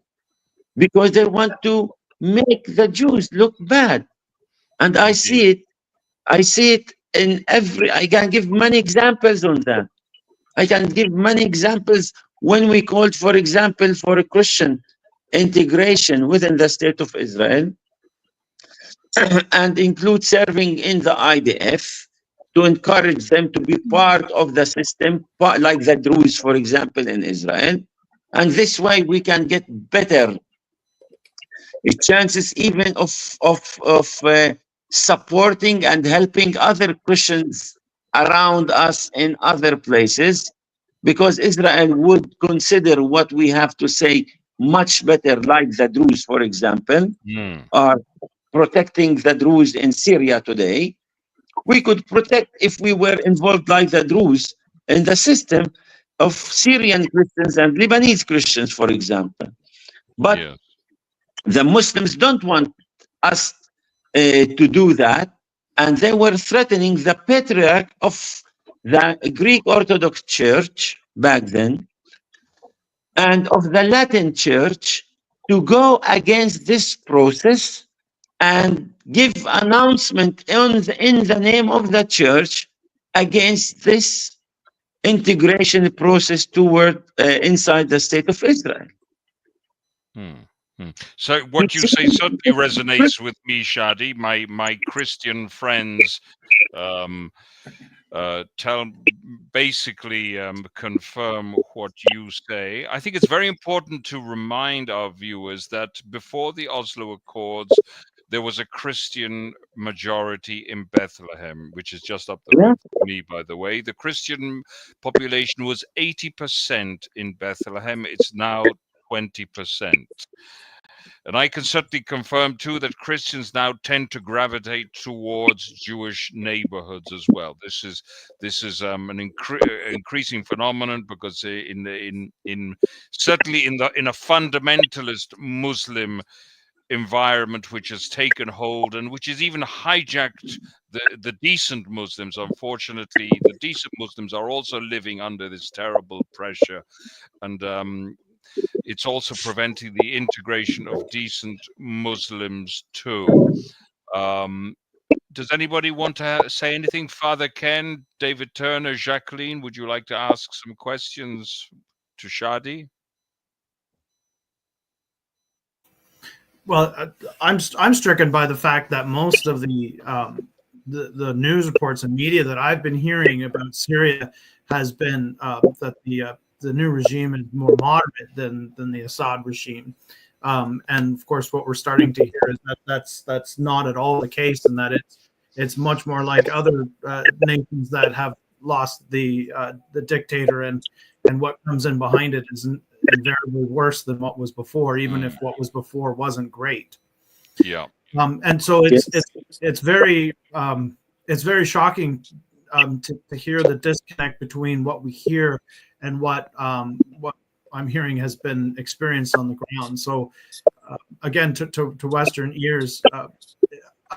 because they want to make the Jews look bad. And I see it in every, I can give many examples on that. I can give many examples when we called, for example, for a Christian integration within the state of Israel and include serving in the IDF to encourage them to be part of the system, like the Druze, for example, in Israel. And this way we can get better chances even of supporting and helping other Christians around us in other places, because Israel would consider what we have to say much better, like the Druze, for example, are protecting the Druze in Syria today. We could protect, if we were involved like the Druze in the system of Syrian Christians and Lebanese Christians, for example. But the Muslims don't want us to do that, and they were threatening the patriarch of the Greek Orthodox Church back then and of the Latin Church to go against this process and give announcement in the name of the church against this integration process toward inside the state of Israel. So what you say certainly resonates with me, Shadi. My Christian friends confirm what you say. I think it's very important to remind our viewers that before the Oslo Accords, there was a Christian majority in Bethlehem, which is just up the road from me, by the way. The Christian population was 80% in Bethlehem. It's now 20%. And I can certainly confirm, too, that Christians now tend to gravitate towards Jewish neighborhoods as well. This is an increasing phenomenon, because certainly in a fundamentalist Muslim environment which has taken hold and which has even hijacked the decent Muslims. Unfortunately, the decent Muslims are also living under this terrible pressure, and it's also preventing the integration of decent Muslims too. Does anybody want to say anything? Father Ken, David Turner, Jackline, would you like to ask some questions to Shadi? Well, I'm stricken by the fact that most of the news reports and media that I've been hearing about Syria has been that the new regime is more moderate than the Assad regime, and of course, what we're starting to hear is that that's not at all the case, and that it's much more like other nations that have lost the dictator, and what comes in behind it is invariably worse than what was before, even if what was before wasn't great. Yeah. And so it's very shocking to hear the disconnect between what we hear and what I'm hearing has been experienced on the ground. So again, to Western ears,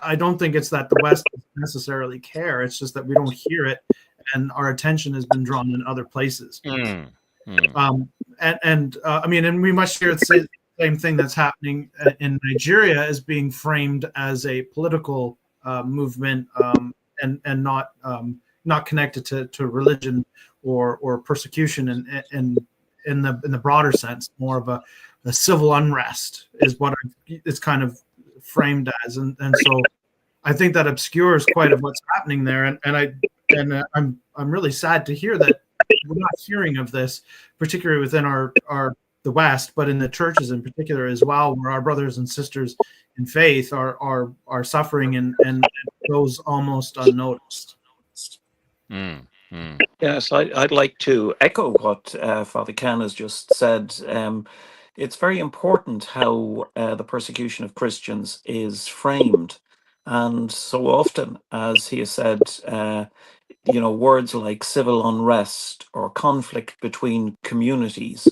I don't think it's that the West doesn't necessarily care. It's just that we don't hear it, and our attention has been drawn in other places. And we must hear the same thing that's happening in Nigeria is being framed as a political movement, and not connected to religion or persecution, in the broader sense. More of a civil unrest is what it's kind of framed as, and so I think that obscures quite of what's happening there, and I'm really sad to hear that we're not hearing of this, particularly within the West, but in the churches in particular as well, where our brothers and sisters in faith are suffering and goes almost unnoticed. Yes, I'd like to echo what Father Ken has just said. It's very important how the persecution of Christians is framed. And so often, as he has said, words like civil unrest or conflict between communities,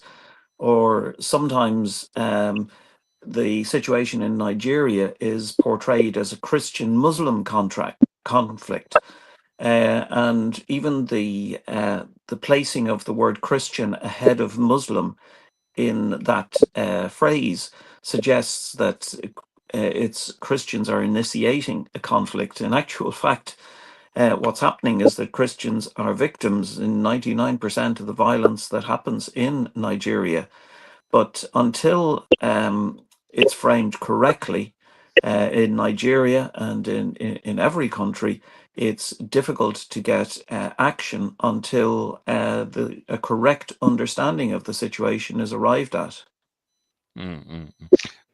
or sometimes the situation in Nigeria is portrayed as a Christian-Muslim conflict. And even the placing of the word Christian ahead of Muslim in that phrase suggests that it's Christians are initiating a conflict. In actual fact, what's happening is that Christians are victims in 99% of the violence that happens in Nigeria. But until it's framed correctly in Nigeria and in every country, it's difficult to get action until a correct understanding of the situation is arrived at.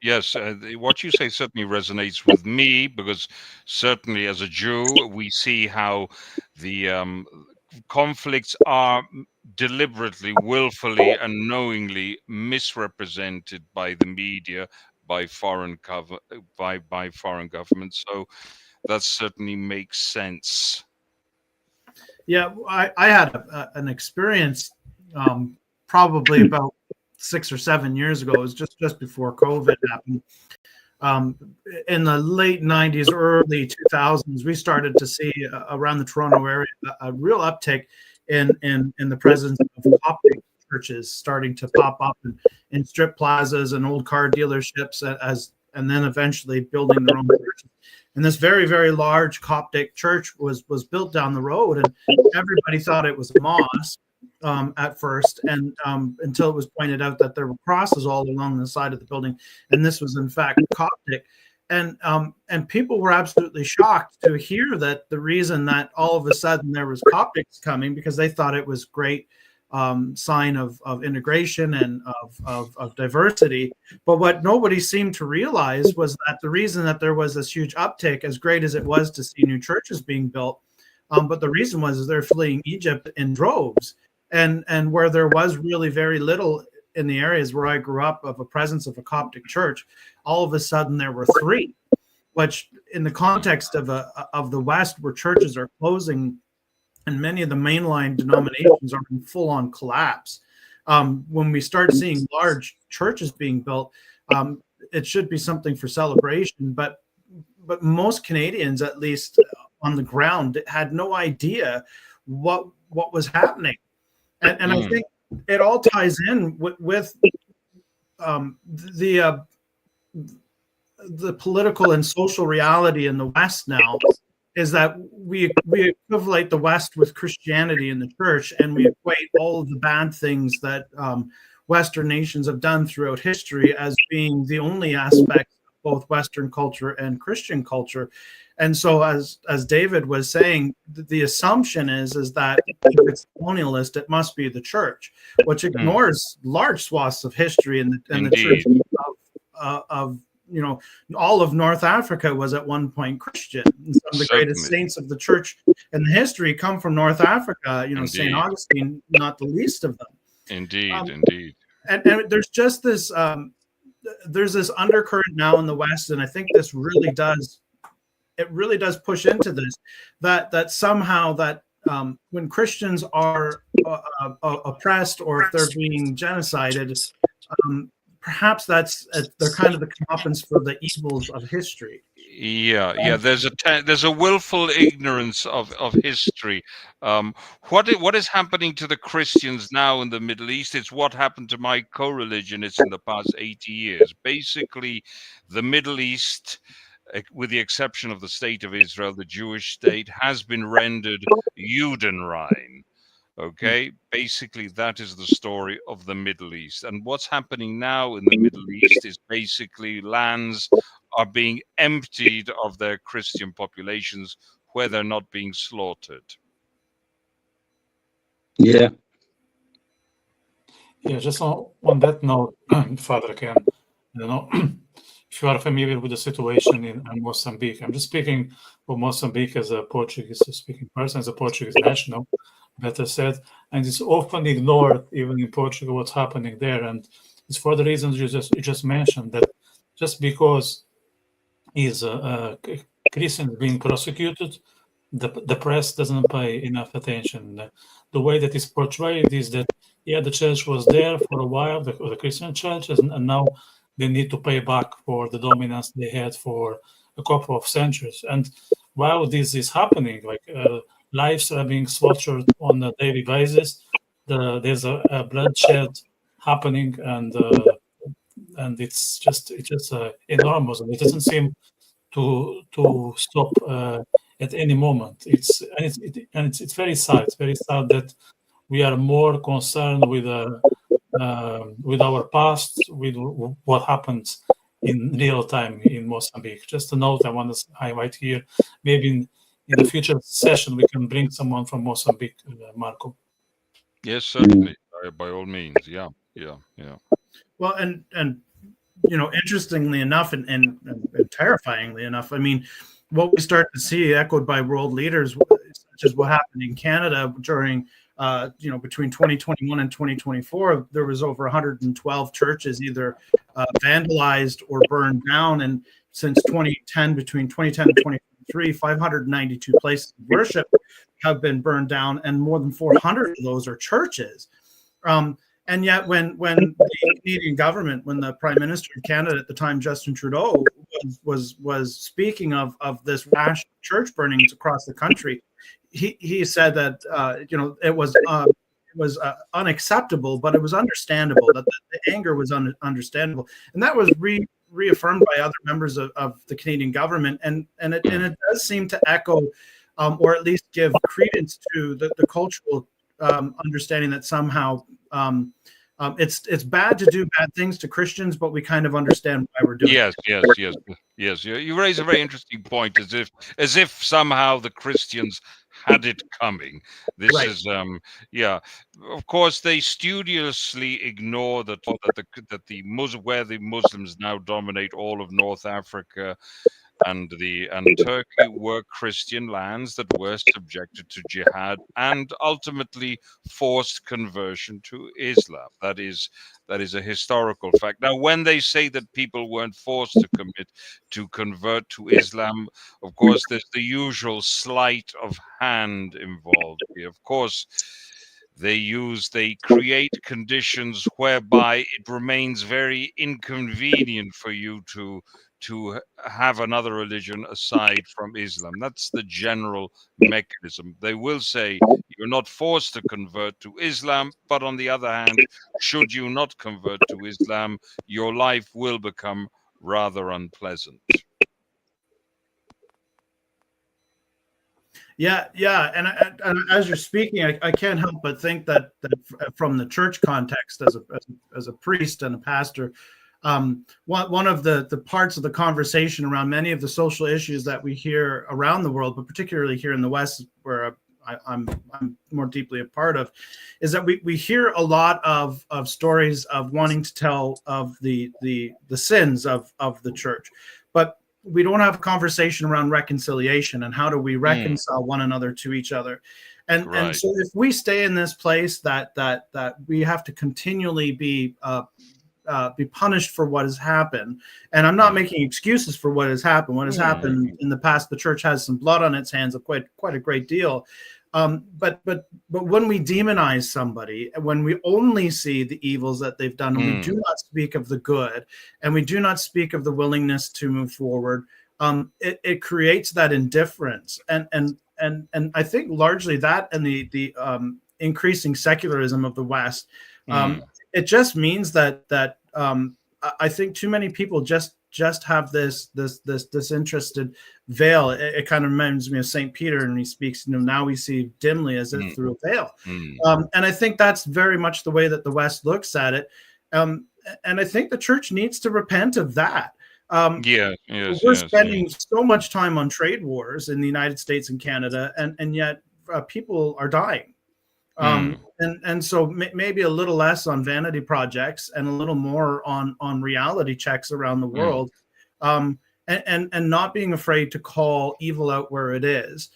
Yes, what you say certainly resonates with me, because certainly as a Jew, we see how the conflicts are deliberately, willfully, and knowingly misrepresented by the media, by foreign by foreign governments. So that certainly makes sense. Yeah, I had an experience probably about 6 or 7 years ago. It was just before COVID happened. In the late 90s, early 2000s, we started to see around the Toronto area a real uptick in the presence of Coptic churches starting to pop up in strip plazas and old car dealerships, and then eventually building their own churches. And this very, very large Coptic church was built down the road, and everybody thought it was a mosque at first, and until it was pointed out that there were crosses all along the side of the building, and this was in fact Coptic. And people were absolutely shocked to hear that the reason that all of a sudden there was Coptics coming, because they thought it was great sign of integration and of diversity. But what nobody seemed to realize was that the reason that there was this huge uptick, as great as it was to see new churches being built, but the reason was they're fleeing Egypt in droves, and where there was really very little in the areas where I grew up of a presence of a Coptic church, all of a sudden there were 3, which in the context of the West, where churches are closing and many of the mainline denominations are in full-on collapse. When we start seeing large churches being built, it should be something for celebration. But most Canadians, at least on the ground, had no idea what was happening. And I think it all ties in with the political and social reality in the West now, is that we equate the West with Christianity in the church, and we equate all of the bad things that Western nations have done throughout history as being the only aspect of both Western culture and Christian culture. And so, as David was saying, the assumption is that if it's colonialist, it must be the church, which ignores large swaths of history and the church of all of North Africa was at one point Christian. And some of the greatest saints of the church in the history come from North Africa. St. Augustine, not the least of them. Indeed. And there's just this there's this undercurrent now in the West, and I think this really does push into this, that somehow that when Christians are oppressed, or if they're being genocided, perhaps they're kind of the comeuppance for the evils of history. Yeah. There's a willful ignorance of history. What is happening to the Christians now in the Middle East? It's what happened to my co-religionists in the past 80 years. Basically, the Middle East, with the exception of the state of Israel, the Jewish state, has been rendered Judenrein. Okay, basically that is the story of the Middle East. And what's happening now in the Middle East is basically lands are being emptied of their Christian populations where they're not being slaughtered. Yeah. Yeah, just on that note, Father Ken, if you are familiar with the situation in Mozambique, I'm just speaking of Mozambique as a Portuguese speaking person, as a Portuguese national. better said, and it's often ignored, even in Portugal, what's happening there. And it's for the reasons you just mentioned, that just because is Christians being prosecuted, the press doesn't pay enough attention. The way that it's portrayed is that, yeah, the church was there for a while, the Christian churches, and now they need to pay back for the dominance they had for a couple of centuries. And while this is happening, like lives are being slaughtered on a daily basis, there's a bloodshed happening, and it's just enormous, and it doesn't seem to stop at any moment. It's very sad. It's very sad that we are more concerned with our past, with what happens in real time in Mozambique. Just a note I want to highlight here. Maybe in a future session we can bring someone from Mozambique, Marco. Yes, certainly. By all means. Yeah. Well, and interestingly enough, and terrifyingly enough, I mean, what we start to see echoed by world leaders, such as what happened in Canada during, between 2021 and 2024, there was over 112 churches either vandalized or burned down, and since 2010, between 2010 and 2023, 592 places of worship have been burned down, and more than 400 of those are churches. And yet, when the Canadian government, when the Prime Minister of Canada at the time, Justin Trudeau, was speaking of this rash of church burnings across the country, he said that it was unacceptable, but it was understandable, that the anger was understandable, and that was reaffirmed by other members of the Canadian government, and it does seem to echo, or at least give credence to the cultural understanding that somehow it's bad to do bad things to Christians, but we kind of understand why we're doing it. Yes. You raise a very interesting point, as if somehow the Christians had it coming. This Right. is Of course, they studiously ignore that where the Muslims now dominate all of North Africa and Turkey were Christian lands that were subjected to jihad and ultimately forced conversion to Islam. That is a historical fact. Now, when they say that people weren't forced to convert to Islam, of course, there's the usual sleight of hand involved here. Of course, they create conditions whereby it remains very inconvenient for you to have another religion aside from Islam. That's the general mechanism. They will say you're not forced to convert to Islam, but on the other hand, should you not convert to Islam, your life will become rather unpleasant. Yeah, and as you're speaking, I can't help but think that from the church context, as a priest and a pastor, one of the parts of the conversation around many of the social issues that we hear around the world, but particularly here in the West, where I'm more deeply a part of, is that we hear a lot of stories of wanting to tell of the sins of the church, but we don't have a conversation around reconciliation and how do we reconcile one another to each other. And so if we stay in this place that we have to continually be punished for what has happened, and I'm not making excuses for what has happened. What has happened in the past, the church has some blood on its hands, of quite a great deal. But when we demonize somebody, when we only see the evils that they've done, and we do not speak of the good, and we do not speak of the willingness to move forward, it creates that indifference. And I think largely that, and the increasing secularism of the West, it just means that I think too many people just have this disinterested veil. It kind of reminds me of St. Peter, and he speaks, now we see dimly as if through a veil. And I think that's very much the way that the West looks at it. And I think the church needs to repent of that. We're spending so much time on trade wars in the United States and Canada, and yet people are dying. And so maybe a little less on vanity projects and a little more on reality checks around the world. and not being afraid to call evil out where it is.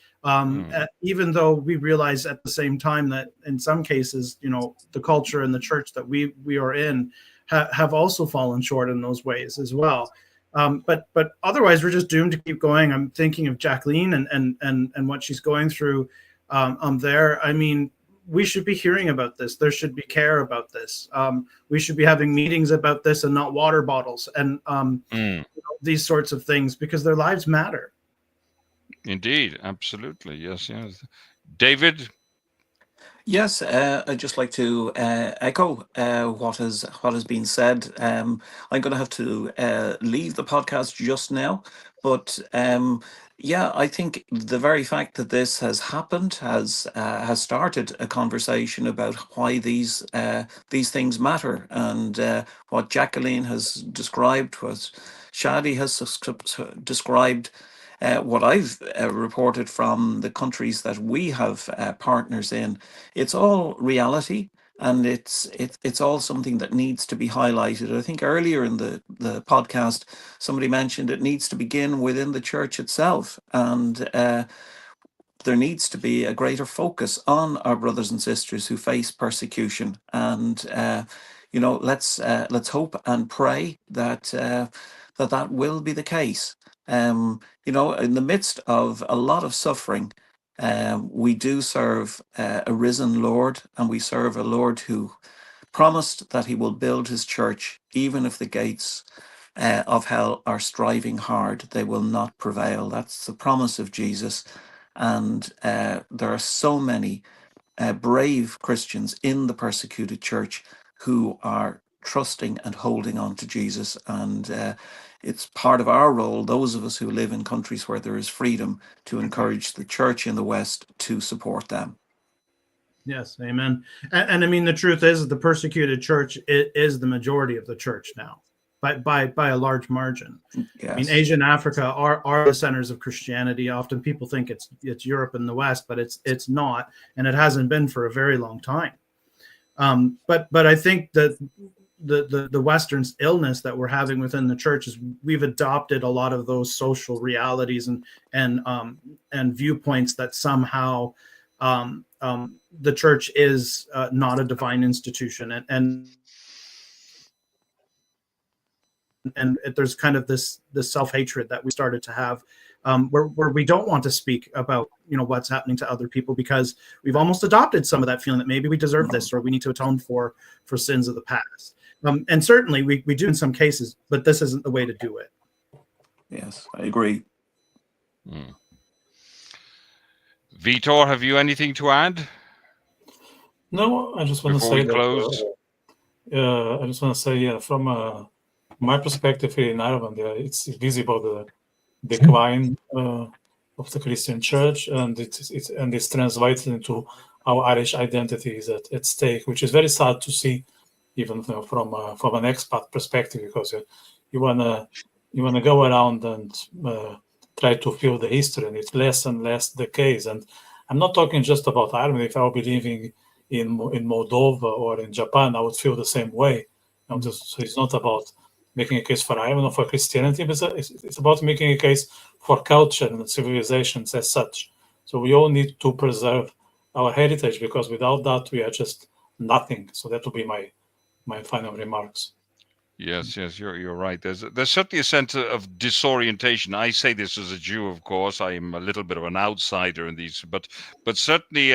Even though we realize at the same time that in some cases, the culture and the church that we are in have also fallen short in those ways as well. But otherwise, we're just doomed to keep going. I'm thinking of Jackline and what she's going through there. I mean, we should be hearing about this. There should be care about this. We should be having meetings about this and not water bottles and these sorts of things, because their lives matter. Indeed, absolutely. Yes. David? Yes, I'd just like to echo what has been said. I'm going to have to leave the podcast just now, but yeah, I think the very fact that this has happened has started a conversation about why these things matter, and what Jackline has described, what Shadi has described. What I've reported from the countries that we have partners in, it's all reality, and it's all something that needs to be highlighted. I think earlier in the podcast, somebody mentioned it needs to begin within the church itself, and there needs to be a greater focus on our brothers and sisters who face persecution, and let's hope and pray that that will be the case. In the midst of a lot of suffering, we do serve a risen Lord, and we serve a Lord who promised that he will build his church, even if the gates of hell are striving hard, they will not prevail. That's the promise of Jesus. And there are so many brave Christians in the persecuted church who are trusting and holding on to Jesus. And it's part of our role, those of us who live in countries where there is freedom, to encourage the church in the West to support them. Yes, amen. And I mean, the truth is the persecuted church is the majority of the church now, by a large margin. Yes. I mean, Asia and Africa are the centers of Christianity. Often people think it's Europe and the West, but it's not, and it hasn't been for a very long time. But I think that the Western's illness that we're having within the church is we've adopted a lot of those social realities and viewpoints that somehow the church is not a divine institution, and there's kind of this self-hatred that we started to have, where we don't want to speak about what's happening to other people, because we've almost adopted some of that feeling that maybe we deserve this, or we need to atone for sins of the past. And certainly we do in some cases, but this isn't the way to do it. Yes, I agree. Vitor, have you anything to add? No, I just want to say that. I just want to say, from my perspective here in Ireland, it's visible the decline of the Christian Church, and it's translated into our Irish identity is at stake, which is very sad to see, even from an expat perspective, because you wanna go around and try to feel the history, and it's less and less the case. And I'm not talking just about Ireland. If I would be living in Moldova or in Japan, I would feel the same way. So it's not about making a case for Ireland or for Christianity, but it's about making a case for culture and civilizations as such. So we all need to preserve our heritage, because without that, we are just nothing. So that will be my final remarks. Yes, you're right. There's certainly a sense of disorientation. I say this as a Jew, of course. I am a little bit of an outsider in these, but certainly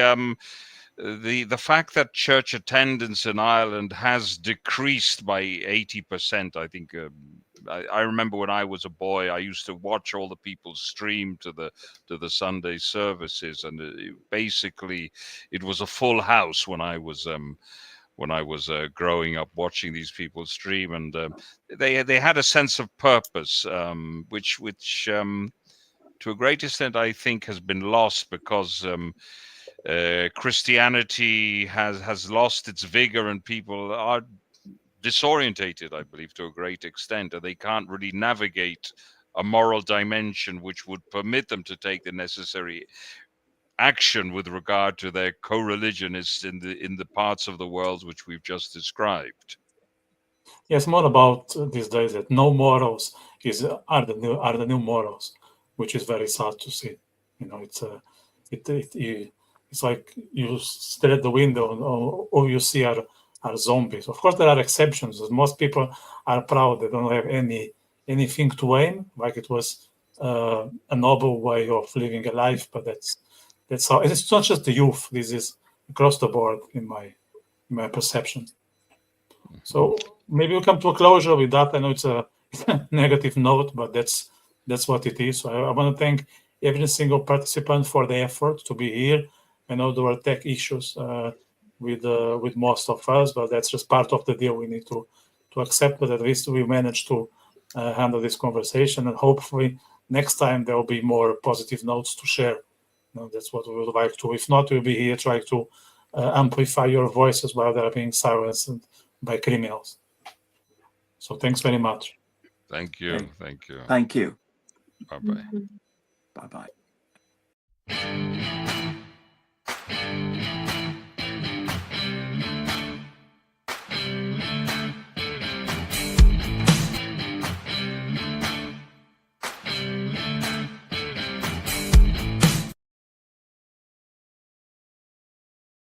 the fact that church attendance in Ireland has decreased by 80%. I think I remember when I was a boy, I used to watch all the people stream to the Sunday services, and basically it was a full house when I was growing up, watching these people stream, and they had a sense of purpose, which to a great extent I think has been lost, because Christianity has lost its vigor, and people are disorientated, I believe, to a great extent, and they can't really navigate a moral dimension which would permit them to take the necessary action with regard to their co-religionists in the parts of the world which we've just described. Yes, more about these days that no morals are the new morals, which is very sad to see. It's like you stare at the window and all you see are zombies. Of course, there are exceptions. Most people are proud they don't have anything to aim, like it was a noble way of living a life. But that's how. And it's not just the youth. This is across the board in my perception. So maybe we'll come to a closure with that. I know it's a negative note, but that's what it is. So I want to thank every single participant for the effort to be here. I know there were tech issues with most of us, but that's just part of the deal. We need to accept, but at least we managed to handle this conversation, and hopefully next time there will be more positive notes to share. That's what we would like to. If not, we'll be here trying to amplify your voices while they're being silenced by criminals. So thanks very much. Thank you. Okay. Thank you. Thank you. Bye-bye. Bye-bye.